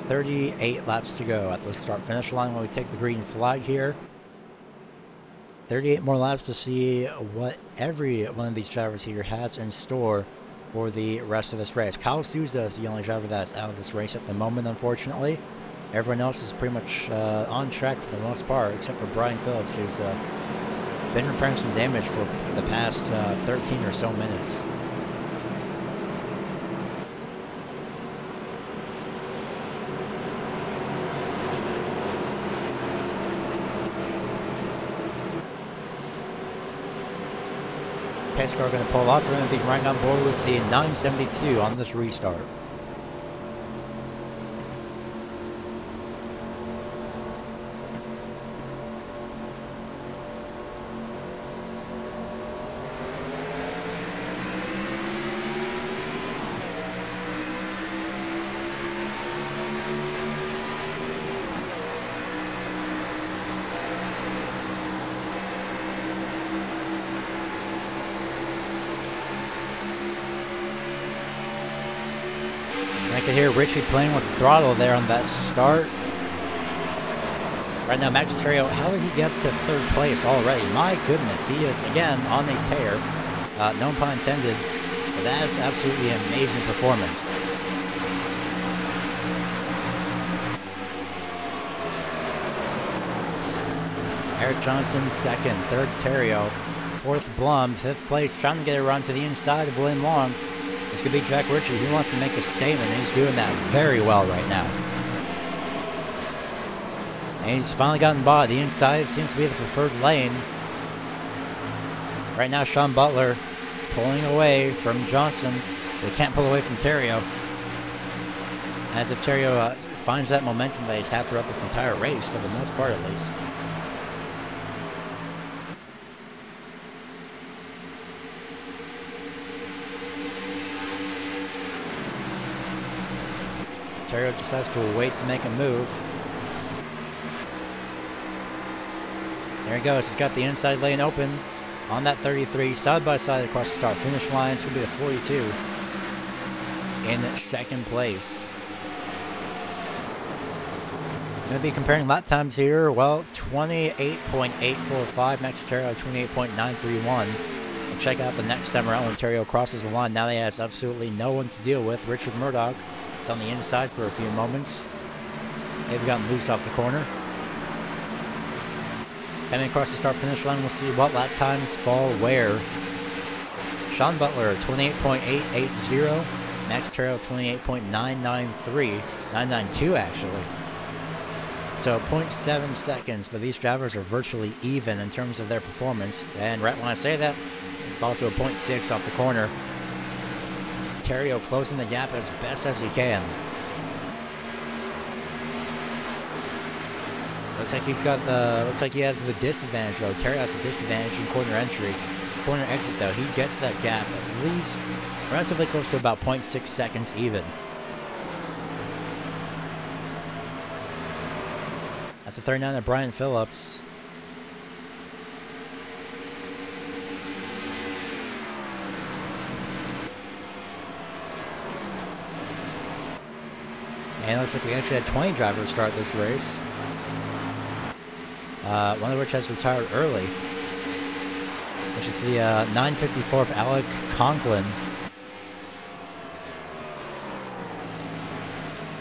"38 laps to go at the start-finish line when we take the green flag here. 38 more laps to see what every one of these drivers here has in store for the rest of this race. Kyle Souza is the only driver that's out of this race at the moment, unfortunately. Everyone else is pretty much on track for the most part, except for Brian Phillips, who's been repairing some damage for the past 13 or so minutes. Pace car going to pull off. We're going to be right on board with the 972 on this restart. I can hear Richie playing with throttle there on that start. Right now, Max Theriault, how did he get to 3rd place already? My goodness, he is, again, on a tear. No pun intended, but that is absolutely an amazing performance. Eric Johnson, 2nd. 3rd, Theriault. 4th, Blum. 5th place, trying to get a run to the inside of William Long. It's going to be Jack Ritchie. He wants to make a statement, and he's doing that very well right now. And he's finally gotten by. The inside seems to be the preferred lane. Right now, Sean Butler pulling away from Johnson. They can't pull away from Theriault. As if Theriault finds that momentum that he's had throughout this entire race, for the most part at least. Theriault decides to wait to make a move. There he goes. He's got the inside lane open on that 33, side by side across the start finish line. It's going to be the 42 in 2nd place. Going to be comparing lap times here. Well, 28.845. Max Theriault 28.931. And check out the next time around when Theriault crosses the line. Now he has absolutely no one to deal with. Richard Murdoch. It's on the inside for a few moments. They've gotten loose off the corner. Coming across the start-finish line, we'll see what lap times fall where. Sean Butler, 28.880. Max Theriault, 28.993. 992, actually. So 0.7 seconds, but these drivers are virtually even in terms of their performance. And right when I say that, it's also a 0.6 off the corner. Theriault closing the gap as best as he can. Looks like he's got the. Looks like he has the disadvantage though. Terry has the disadvantage in corner entry. Corner exit though, he gets that gap at least relatively close to about 0.6 seconds even. That's a 39 of Brian Phillips. And it looks like we actually had 20 drivers start this race. One of which has retired early, which is the 954 of Alec Conklin.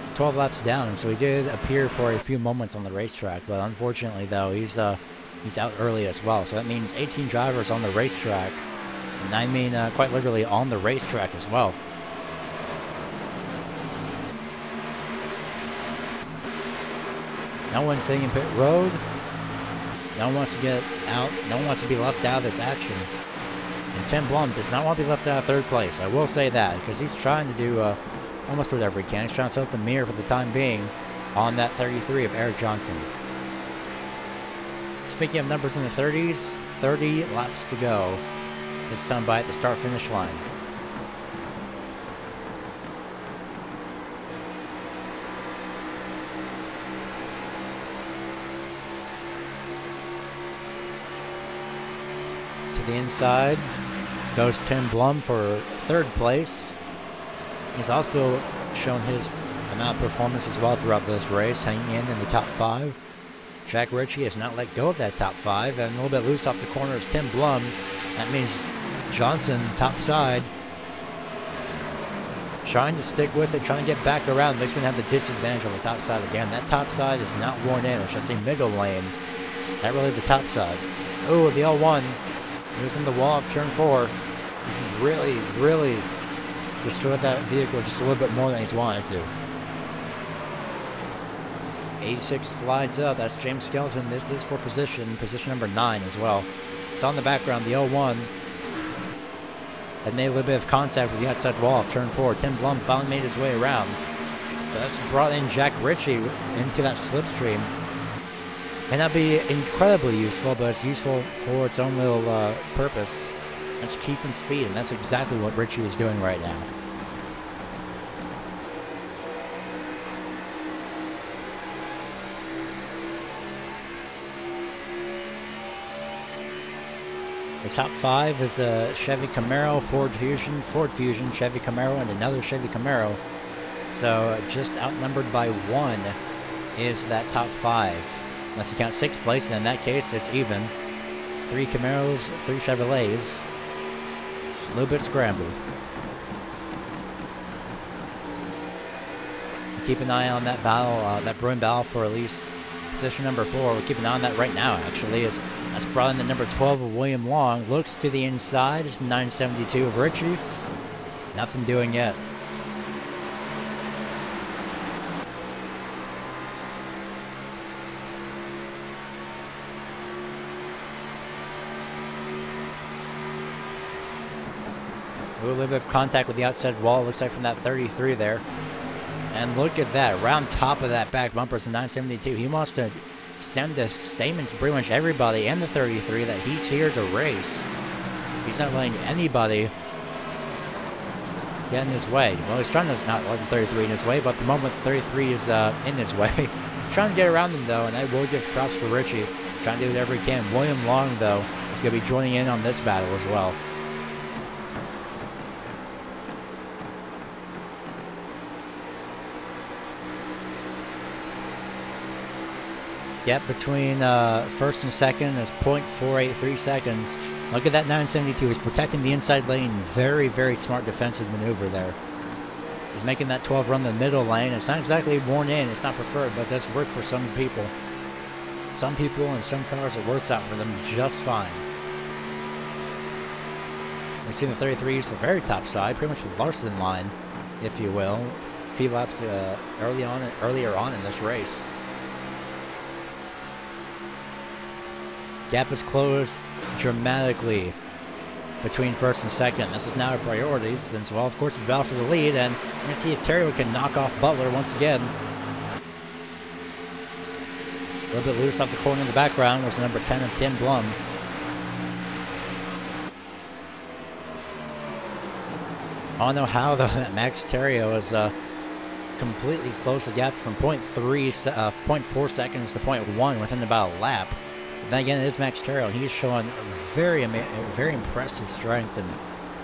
It's 12 laps down, and so he did appear for a few moments on the racetrack, but unfortunately, though, he's out early as well. So that means 18 drivers on the racetrack, and I mean quite literally on the racetrack as well. No one's sitting in pit road. No one wants to get out. No one wants to be left out of this action. And Tim Blum does not want to be left out of third place. I will say that, because he's trying to do almost whatever he can. He's trying to fill up the mirror for the time being on that 33 of Eric Johnson. Speaking of numbers in the 30s, 30 laps to go. This time by at the start-finish line. The inside goes Tim Blum for third place. He's also shown his amount of performance as well throughout this race, hanging in the top 5. Jack Ritchie has not let go of that top 5, and a little bit loose off the corner is Tim Blum. That means Johnson, top side, trying to stick with it, trying to get back around, but he's going to have the disadvantage on the top side again. That top side is not worn in, or should I say middle lane. Not really the top side. Oh, the L1. He was in the wall of turn 4. He's really destroyed that vehicle just a little bit more than he's wanted to. 86 slides up. That's James Skelton. This is for position number 9 as well. It's on the background. The 01 had made a little bit of contact with the outside wall of turn 4. Tim Blum finally made his way around. But that's brought in Jack Ritchie into that slipstream. May not be incredibly useful, but it's useful for its own little purpose. It's keeping speed, and that's exactly what Ritchie is doing right now. The top 5 is a Chevy Camaro, Ford Fusion, Chevy Camaro, and another Chevy Camaro. So just outnumbered by 1 is that top 5. Unless you count 6th place, and in that case, it's even. 3 Camaros, 3 Chevrolets. A little bit scrambled. Keep an eye on that battle, that Bruin battle for at least position number 4. We'll keep an eye on that right now, actually. That's brought in the number 12 of William Long. Looks to the inside. It's 972 of Ritchie. Nothing doing yet. A little bit of contact with the outside wall, looks like from that 33 there. And look at that, around top of that back bumper is a 972. He wants to send a statement to pretty much everybody and the 33 that he's here to race. He's not letting anybody get in his way. Well, he's trying to not let the 33 in his way, but at the moment the 33 is in his way. He's trying to get around him, though, and I will give props for Ritchie. Trying to do whatever he can. William Long, though, is going to be joining in on this battle as well. Yep, between first and second is 0.483 seconds. Look at that 972. He's protecting the inside lane. Very, very smart defensive maneuver there. He's making that 12 run the middle lane. It's not exactly worn in. It's not preferred, but it does work for some people. Some people and some cars, it works out for them just fine. We see the 33 use the very top side, pretty much the Larson line, if you will. A few laps earlier on in this race. Gap is closed dramatically between first and second. This is now a priority since, well, of course, it's battle for the lead, and we're going to see if Terry can knock off Butler once again. A little bit loose off the corner in the background was number 10 of Tim Blum. I don't know how, though, that Max Terrio is completely closed the gap from 0.4 seconds to 0.1 within about a lap. But then again, it is Max Terrio, and he's showing very impressive strength and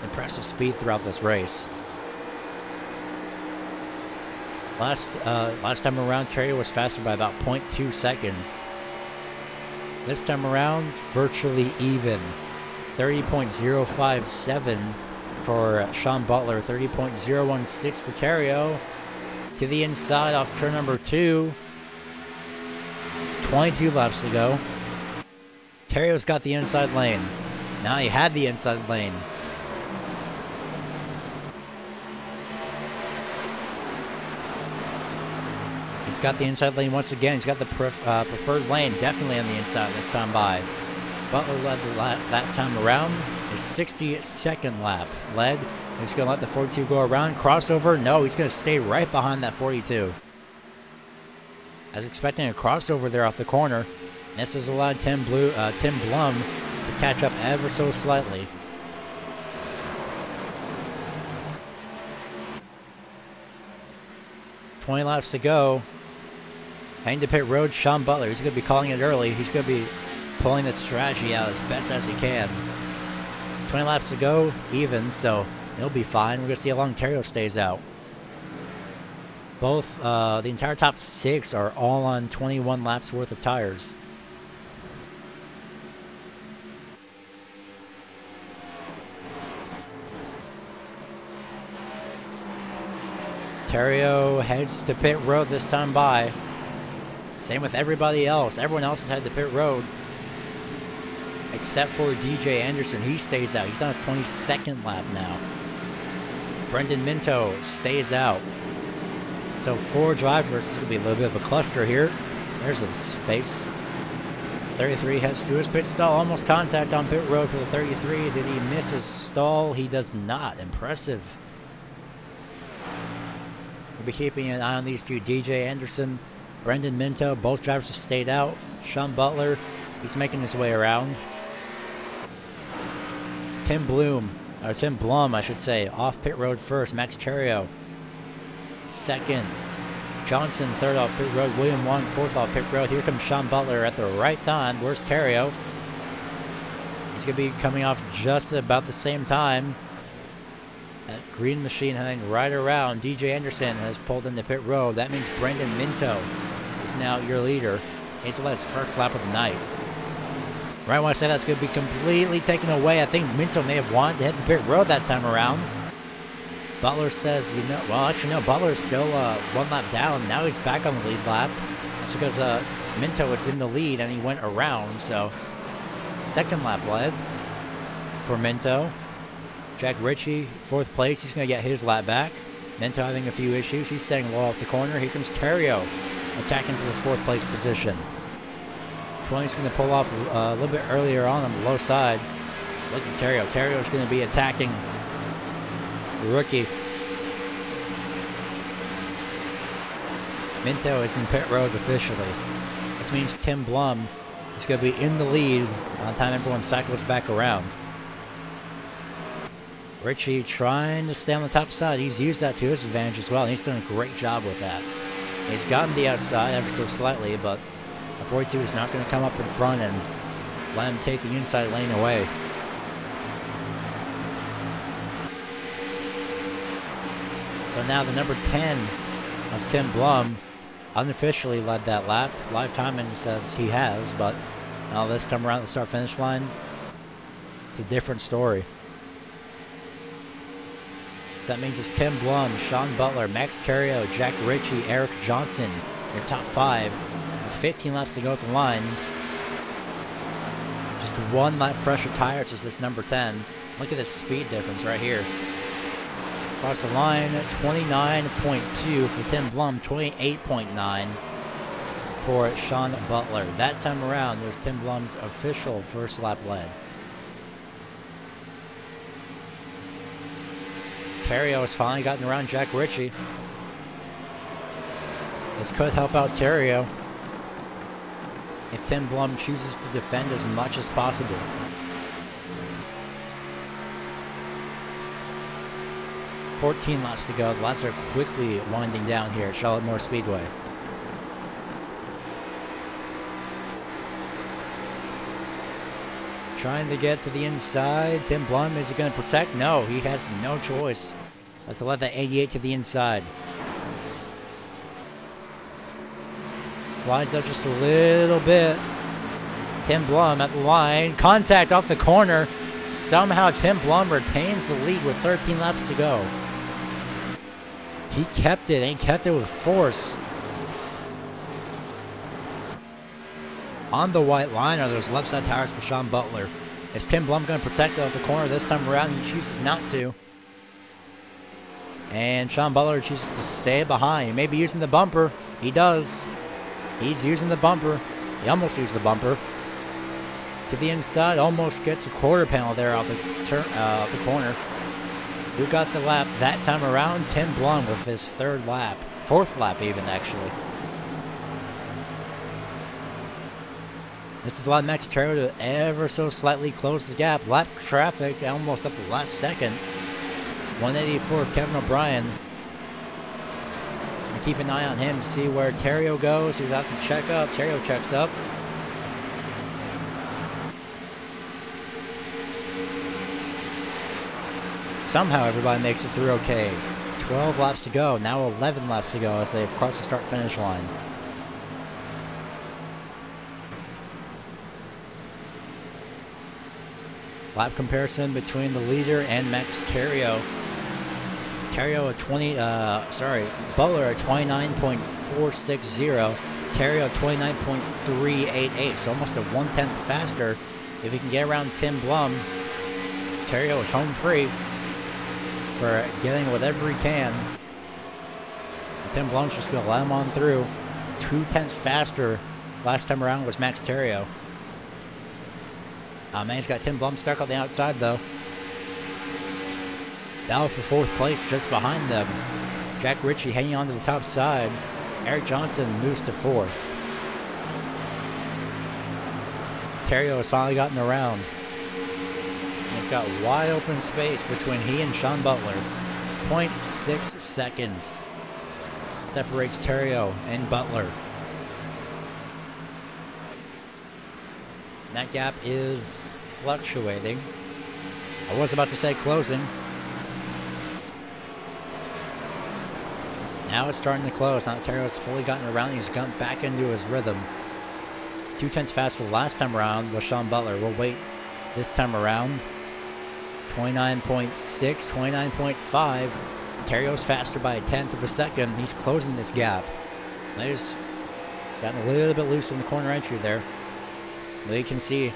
impressive speed throughout this race. Last time around, Terrio was faster by about 0.2 seconds. This time around, virtually even. 30.057 for Sean Butler, 30.016 for Terrio. To the inside off turn number 2. 22 laps to go. Terrio's got the inside lane. Now he had the inside lane. He's got the inside lane once again. He's got the preferred lane definitely on the inside this time by. Butler led the lap that time around. His 62nd lap led. He's going to let the 42 go around. Crossover? No, he's going to stay right behind that 42. I was expecting a crossover there off the corner. This has allowed Tim Blum to catch up ever so slightly. $20 laps to go. Heading to pit road, Sean Butler. He's going to be calling it early. He's going to be pulling the strategy out as best as he can. 20 laps to go, even, so he'll be fine. We're going to see how long Terrio stays out. Both, the entire top 6 are all on 21 laps worth of tires. Terrio heads to pit road this time by. Same with everybody else. Everyone else has headed to pit road. Except for DJ Anderson. He stays out. He's on his 22nd lap now. Brendan Minto stays out. So 4 drivers. It's going to be a little bit of a cluster here. There's a space. 33 heads to his pit stall. Almost contact on pit road for the 33. Did he miss his stall? He does not. Impressive. We'll be keeping an eye on these two. DJ Anderson, Brendan Minto. Both drivers have stayed out. Sean Butler, he's making his way around. Tim Blum, I should say, off pit road first. Max Terrio, second. Johnson, third off pit road. William Wong, fourth off pit road. Here comes Sean Butler at the right time. Where's Terrio? He's going to be coming off just about the same time. That green machine heading right around. DJ Anderson has pulled into pit road. That means Brendan Minto is now your leader. He's the last first lap of the night. Right when I say that's going to be completely taken away, I think Minto may have wanted to hit the pit road that time around. Butler says, Butler's still 1 lap down. Now he's back on the lead lap. That's because Minto was in the lead and he went around. So, second lap led for Minto. Jack Ritchie, 4th place. He's going to get his lap back. Minto having a few issues. He's staying low off the corner. Here comes Terrio attacking for this 4th place position. 20's going to pull off a little bit earlier on the low side. Look at Terrio. Terrio's going to be attacking the rookie. Minto is in pit road officially. This means Tim Blum is going to be in the lead by the time everyone cycles back around. Ritchie trying to stay on the top side. He's used that to his advantage as well, and he's done a great job with that. He's gotten the outside ever so slightly, but the 42 is not going to come up in front and let him take the inside lane away. So now the number 10 of Tim Blum unofficially led that lap. Live timing says he has, but now this time around at the start-finish line, it's a different story. That means it's Tim Blum, Sean Butler, Max Terrio, Jack Ritchie, Eric Johnson, your top 5. With 15 laps to go at the line. Just 1 lap fresher tires is this number 10. Look at the speed difference right here. Across the line, 29.2 for Tim Blum, 28.9 for Sean Butler. That time around, there's Tim Blum's official first lap lead. Terrio has finally gotten around Jack Ritchie. This could help out Terrio. if Tim Blum chooses to defend as much as possible. $14 laps to go. The laps are quickly winding down here at Charlotte Moore Speedway. Trying to get to the inside. Tim Blum, is he going to protect? No, he has no choice. Let's let that 88 to the inside. Slides up just a little bit. Tim Blum at the line. Contact off the corner. Somehow Tim Blum retains the lead with 13 laps to go. He kept it, and kept it with force. On the white line are those left side tires for Sean Butler. Is Tim Blum going to protect it off the corner this time around? He chooses not to. And Sean Butler chooses to stay behind. He may be using the bumper. He does. He's using the bumper. He almost used the bumper. To the inside, almost gets a quarter panel there off the corner. Who got the lap that time around? Tim Blum with his third lap. Fourth lap even, actually. This is allowed Max Terrio to ever so slightly close the gap. Lap traffic almost up the last second. 184 of Kevin O'Brien. And keep an eye on him to see where Terrio goes. He's out to check up. Terrio checks up. Somehow everybody makes it through okay. 12 laps to go. Now 11 laps to go as they've crossed the start-finish line. Lap comparison between the leader and Max Terrio. Terrio Butler at 29.460. Terrio 29.388. So almost a 1/10 faster. If he can get around Tim Blum, Terrio is home free for getting whatever he can. And Tim Blum's just going to let him on through. 2/10 faster last time around was Max Terrio. Man, he's got Tim Blum stuck on the outside, though. Battle for fourth place just behind them. Jack Ritchie hanging on to the top side. Eric Johnson moves to fourth. Terrio has finally gotten around. He's got wide open space between he and Sean Butler. 0.6 seconds separates Terrio and Butler. That gap is fluctuating. I was about to say closing. Now it's starting to close. Now Terrio's fully gotten around. He's gotten back into his rhythm. 2/10 faster last time around was Sean Butler. We'll wait this time around. 29.6, 29.5. Terrio's faster by 1/10 of a second. He's closing this gap. He's gotten a little bit loose in the corner entry there. But you can see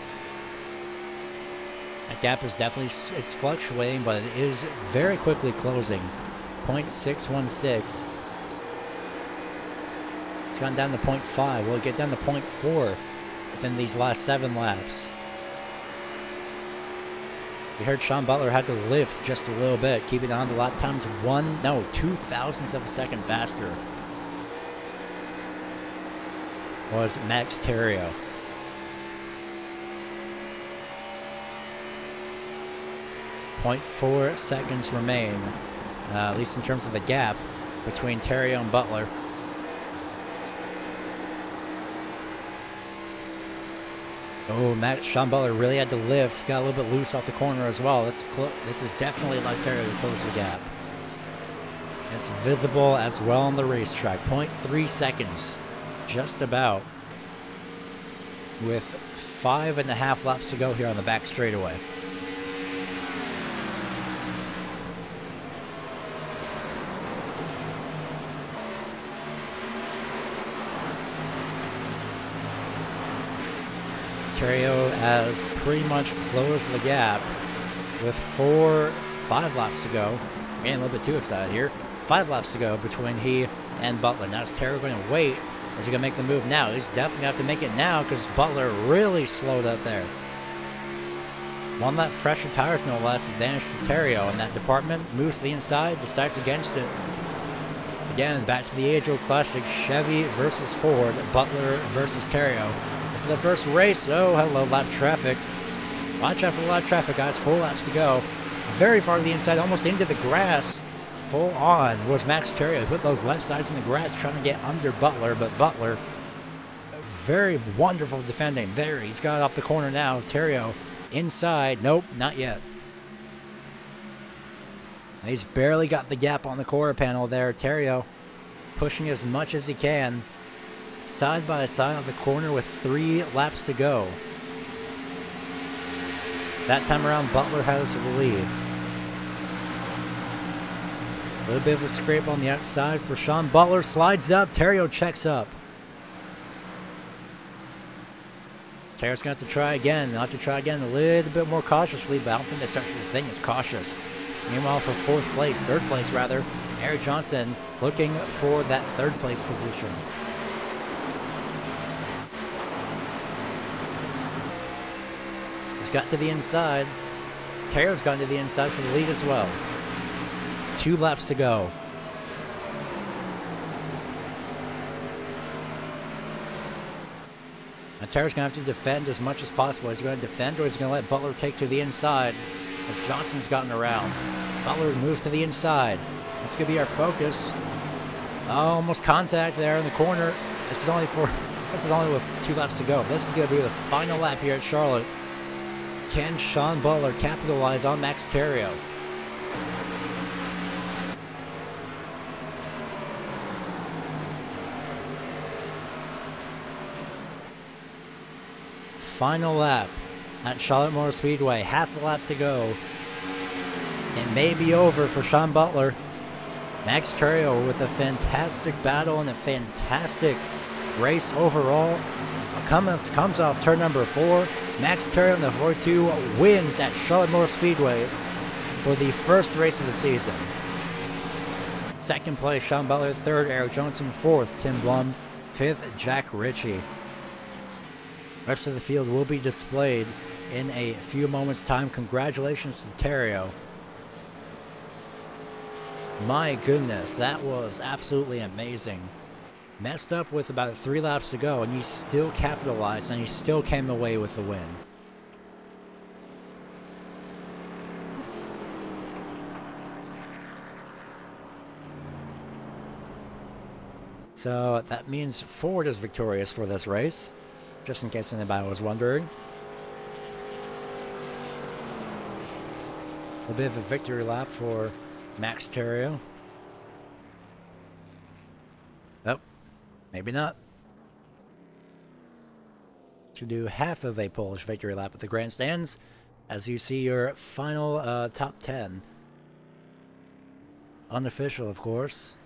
that gap is definitely, it's fluctuating, but it is very quickly closing. 0.616. It's gone down to 0.5. Will it get down to 0.4 within these last 7 laps? We heard Sean Butler had to lift just a little bit, keep it on to lap times 2 thousandths of a second faster. Was Max Terrio. .4 seconds remain, at least in terms of the gap between Terrio and Butler. Oh, Sean Butler really had to lift. He got a little bit loose off the corner as well. This is definitely allowed Terrio to close the gap. It's visible as well on the racetrack. 0.3 seconds, just about, with 5.5 laps to go here on the back straightaway. Terrio has pretty much closed the gap with 5 laps to go. Getting a little bit too excited here. 5 laps to go between he and Butler. Now is Terrio going to wait? Or is he going to make the move now? He's definitely going to have to make it now because Butler really slowed up there. 1 lap fresher tires, no less, advantage to Terrio in that department. Moves to the inside, decides against it. Again, back to the age-old classic, Chevy versus Ford, Butler versus Terrio. This is the first race. Oh, hello, lap traffic. Watch out for a lot of traffic, guys. 4 laps to go. Very far to the inside, almost into the grass. Full on was Max Theriault. Put those left sides in the grass, trying to get under Butler, but Butler, very wonderful defending. There, he's got it off the corner now. Theriault inside. Nope, not yet. He's barely got the gap on the quarter panel there. Theriault pushing as much as he can. Side by side on the corner with 3 laps to go. That time around, Butler has the lead. A little bit of a scrape on the outside for Sean. Butler slides up. Theriault checks up. Theriault's going to have to try again. They'll have to try again a little bit more cautiously, but I don't think they start the thing as cautious. Meanwhile, for third place rather, Eric Johnson looking for that 3rd place position. He's got to the inside. Theriault's gone to the inside for the lead as well. 2 laps to go. Now Theriault's going to have to defend as much as possible. Is he going to defend, or is he going to let Butler take to the inside as Johnson's gotten around? Butler moves to the inside. This could be our focus. Oh, almost contact there in the corner. This is only with 2 laps to go. This is going to be the final lap here at Charlotte. Can Sean Butler capitalize on Max Theriault? Final lap at Charlotte Motor Speedway. Half a lap to go. It may be over for Sean Butler. Max Theriault with a fantastic battle and a fantastic race overall. Comes off turn number 4. Max Theriault in the 42 wins at Charlotte Motor Speedway for the first race of the season. 2nd place, Sean Butler. 3rd, Eric Johnson. 4th, Tim Blum. 5th, Jack Ritchie. Rest of the field will be displayed in a few moments' time. Congratulations to Theriault. My goodness, that was absolutely amazing. Messed up with about 3 laps to go, and he still capitalized, and he still came away with the win. So that means Ford is victorious for this race, just in case anybody was wondering. A bit of a victory lap for Max Theriault. Nope, maybe not. To do half of a Polish victory lap at the grandstands as you see your final top 10. Unofficial, of course.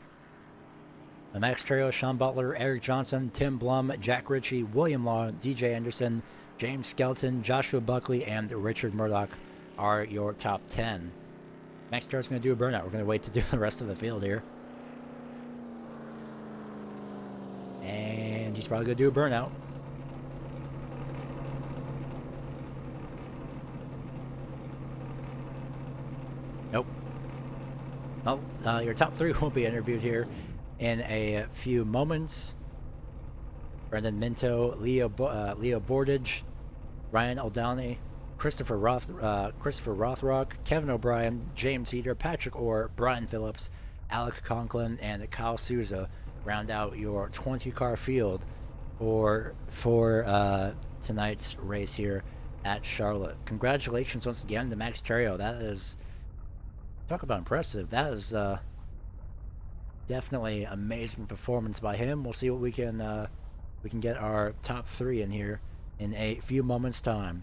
Max Theriault, Sean Butler, Eric Johnson, Tim Blum, Jack Ritchie, William Law, DJ Anderson, James Skelton, Joshua Buckley, and Richard Murdoch are your top 10. Max Theriault's going to do a burnout. We're going to wait to do the rest of the field here. And he's probably going to do a burnout. Nope. Well, your top 3 will be interviewed here in a few moments. Brendan Minto, Leo Bordage, Ryan O'Downey, Christopher Rothrock, Kevin O'Brien, James Heater, Patrick Orr, Brian Phillips, Alec Conklin, and Kyle Souza round out your 20-car field for tonight's race here at Charlotte. Congratulations once again to Max Theriault. That is, talk about impressive. That is definitely amazing performance by him. We'll see what we can get our top 3 in here in a few moments' time.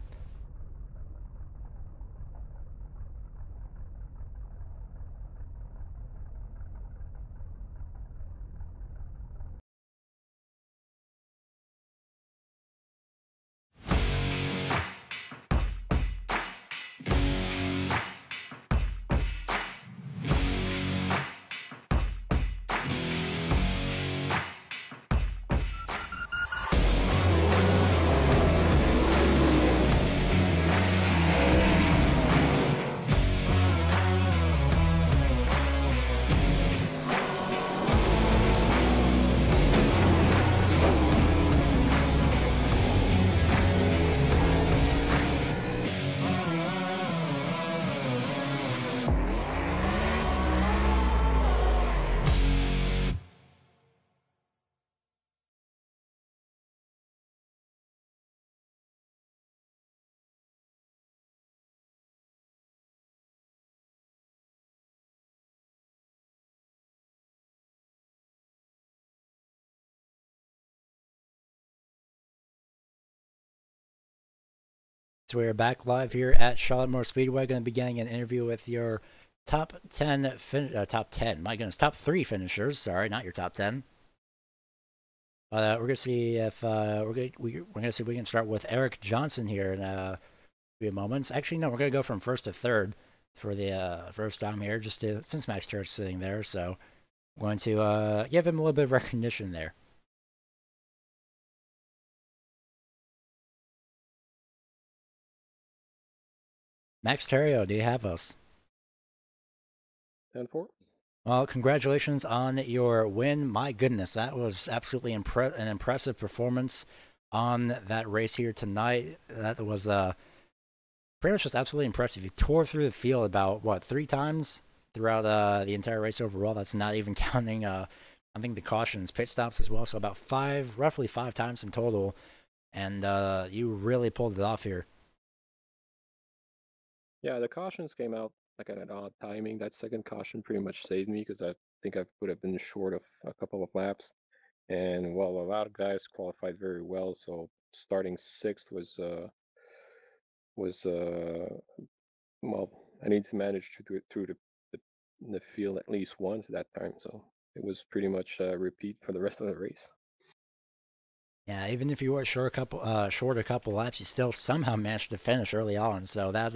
So we're back live here at Charlotte Motor Speedway. Going to be getting an interview with your top 10, top 10, my goodness, top 3 finishers. Sorry, not your top 10. We're gonna see if we're gonna see if we can start with Eric Johnson here in a few moments. Actually, no, we're gonna go from first to third for the first time here, just to, since Max Turret's sitting there. So we're going to give him a little bit of recognition there. Max Terrio, do you have us? 10-4. Well, congratulations on your win. My goodness, that was absolutely an impressive performance on that race here tonight. That was pretty much just absolutely impressive. You tore through the field about, what, 3 times throughout the entire race overall. That's not even counting, I think, the cautions, pit stops as well. So about roughly 5 times in total. And you really pulled it off here. Yeah, the cautions came out like at an odd timing. That second caution pretty much saved me because I think I would have been short of a couple of laps. And well, a lot of guys qualified very well, so starting sixth was well, I need to manage to do it through the, the field at least once at that time. So it was pretty much a repeat for the rest of the race. Yeah, even if you were short a couple laps, you still somehow managed to finish early on. So that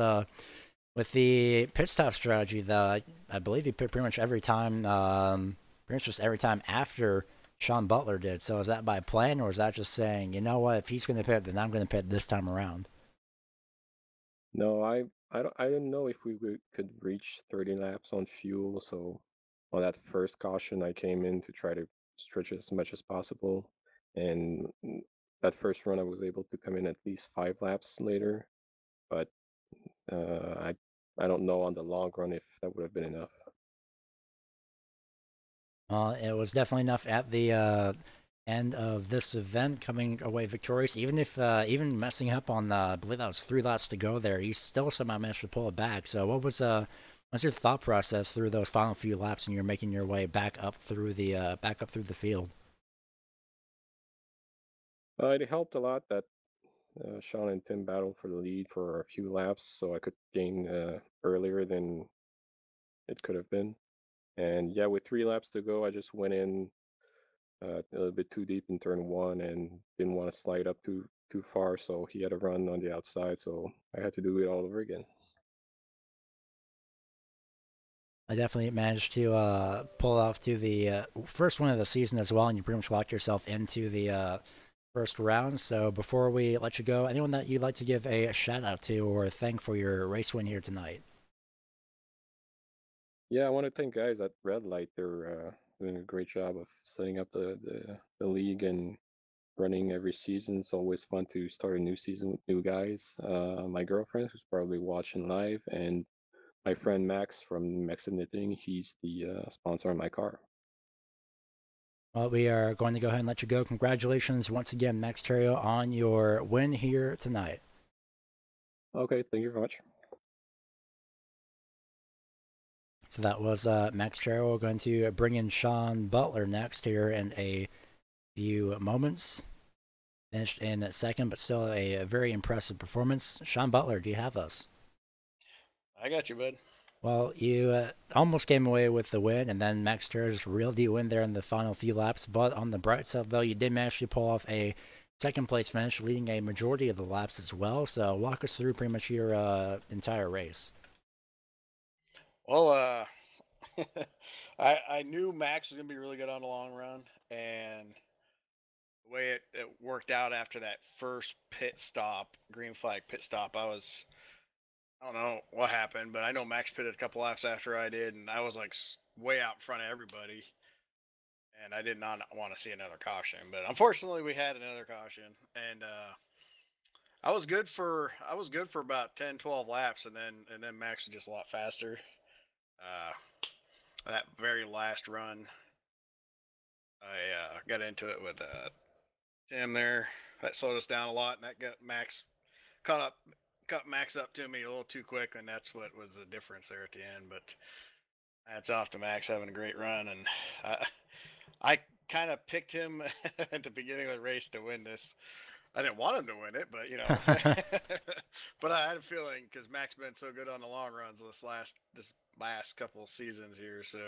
with the pit stop strategy, I believe he pit pretty much every time, pretty much just every time after Sean Butler did. So is that by plan, or is that just saying, you know what, if he's going to pit, then I'm going to pit this time around? No, I didn't know if could reach 30 laps on fuel. So on that first caution, I came in to try to stretch as much as possible. And that first run, I was able to come in at least 5 laps later. But I don't know on the long run if that would have been enough. It was definitely enough at the end of this event, coming away victorious. Even if even messing up on I believe that was 3 laps to go there, you still somehow managed to pull it back. So what's your thought process through those final few laps, and you're making your way back up through the field? It helped a lot that Sean and Tim battled for the lead for a few laps, so I could gain earlier than it could have been. And yeah, with 3 laps to go, I just went in a little bit too deep in turn one and didn't want to slide up too far. So he had a run on the outside, so I had to do it all over again. I definitely managed to pull off to the first one of the season as well, and you pretty much locked yourself into the first round. So before we let you go, anyone that you'd like to give a shout out to or thank for your race win here tonight? Yeah, I want to thank guys at Red Light. They're doing a great job of setting up the league and running every season. It's always fun to start a new season with new guys. My girlfriend, who's probably watching live, and my friend Max from Max Knitting. He's the sponsor on my car. Well, we are going to go ahead and let you go. Congratulations once again, Max Terrio, on your win here tonight. Okay, thank you very much. So that was Max Terrio. We're going to bring in Sean Butler next here in a few moments. Finished in second, but still a very impressive performance. Sean Butler, do you have us? I got you, bud. Well, you almost came away with the win, and then Max Terrio just reeled you in there in the final few laps. But on the bright side, though, you did manage to pull off a second place finish, leading a majority of the laps as well. So walk us through pretty much your entire race. Well, I knew Max was gonna be really good on the long run, and the way it worked out after that first pit stop, green flag pit stop, I don't know what happened, but I know Max pitted a couple laps after I did, and I was like way out in front of everybody, and I did not want to see another caution, but unfortunately we had another caution, and I was good for about 10, 12 laps, and then Max was just a lot faster. Uh, that very last run, I got into it with Tim there. That slowed us down a lot, and that got Max caught up, cut Max up to me a little too quick, and that's what was the difference there at the end. But hats off to Max having a great run, and I kind of picked him at the beginning of the race to win this. I didn't want him to win it, but you know, but I had a feeling because Mac's been so good on the long runs this last couple seasons here, so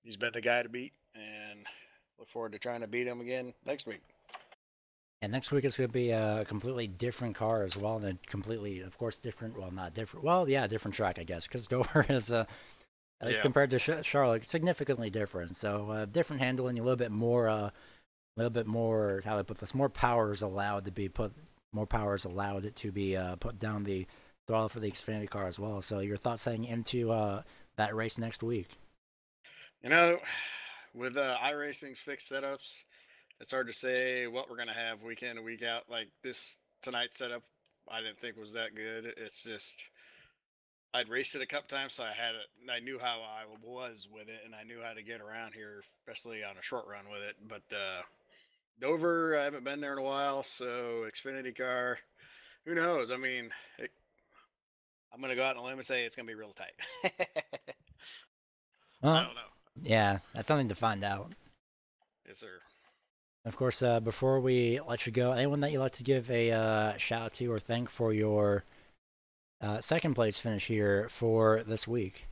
he's been the guy to beat, and look forward to trying to beat him again next week. And next week it's going to be a completely different car as well, and a completely, of course, different. Well, not different. Well, yeah, different track, I guess, because Dover is at least compared to Charlotte, significantly different. So different handling, a little bit more. How to put this, more power is allowed to be put down the throttle for the Xfinity car as well. So your thoughts heading into that race next week? You know, with iRacing's fixed setups, it's hard to say what we're gonna have week in and week out. Like this tonight's setup, I didn't think was that good. It's just I'd raced it a couple times, so I knew how I was with it, and I knew how to get around here, especially on a short run with it. But Dover, I haven't been there in a while, so Xfinity car, who knows? I mean, I'm gonna go out on a limb and say it's gonna be real tight. I don't know. Yeah, that's something to find out. Yes, sir. Of course, before we let you go, anyone that you'd like to give a shout out to or thank for your second place finish here for this week?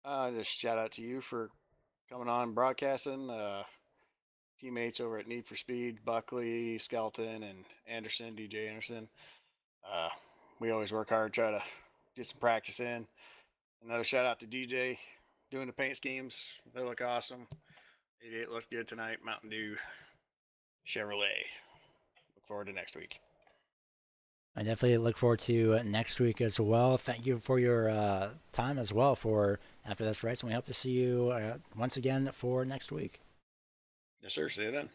Just shout out to you for coming on broadcasting. Teammates over at Need for Speed, Buckley, Skelton, and Anderson, DJ Anderson. We always work hard, try to get some practice in. Another shout out to DJ doing the paint schemes. They look awesome. 88 looked good tonight. Mountain Dew Chevrolet. Look forward to next week. I definitely look forward to next week as well. Thank you for your time as well for after this race, and we hope to see you once again for next week. Yes, sir. See you then.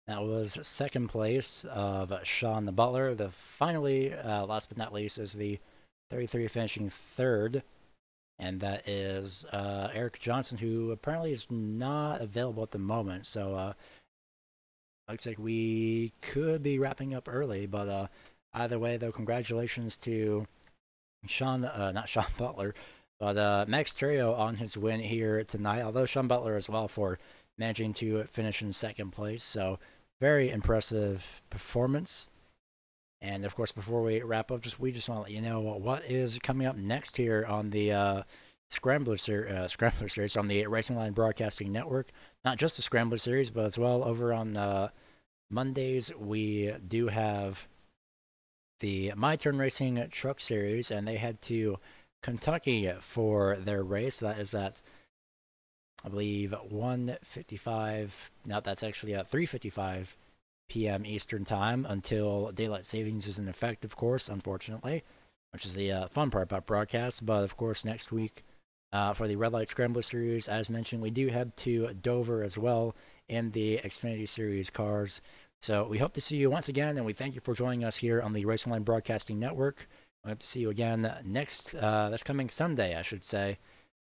That was second place of Sean the Butler. The finally, last but not least, is the 33 finishing third, and that is Eric Johnson, who apparently is not available at the moment. So looks like we could be wrapping up early, but either way, though, congratulations to not Sean Butler, but Max Terrio on his win here tonight. Although Sean Butler as well for managing to finish in second place. So very impressive performance. And of course, before we wrap up, we just want to let you know what is coming up next here on the Scrambler series on the Racing Line Broadcasting Network. Not just the Scrambler series, but as well over on Mondays we do have the My Turn Racing Truck Series, and they head to Kentucky for their race. That is at, I believe, 1:55. No, that's actually at 3:55 p.m. Eastern Time until daylight savings is in effect, of course, unfortunately, which is the fun part about broadcasts. But of course, next week for the Red Light Scrambler Series, as mentioned, we do head to Dover as well in the Xfinity Series cars. So we hope to see you once again, and we thank you for joining us here on the Racing Line Broadcasting Network. We hope to see you again this coming Sunday, I should say,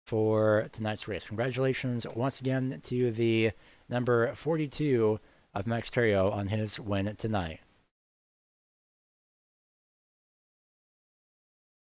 for tonight's race. Congratulations once again to the number 42 of Max Terrio on his win tonight.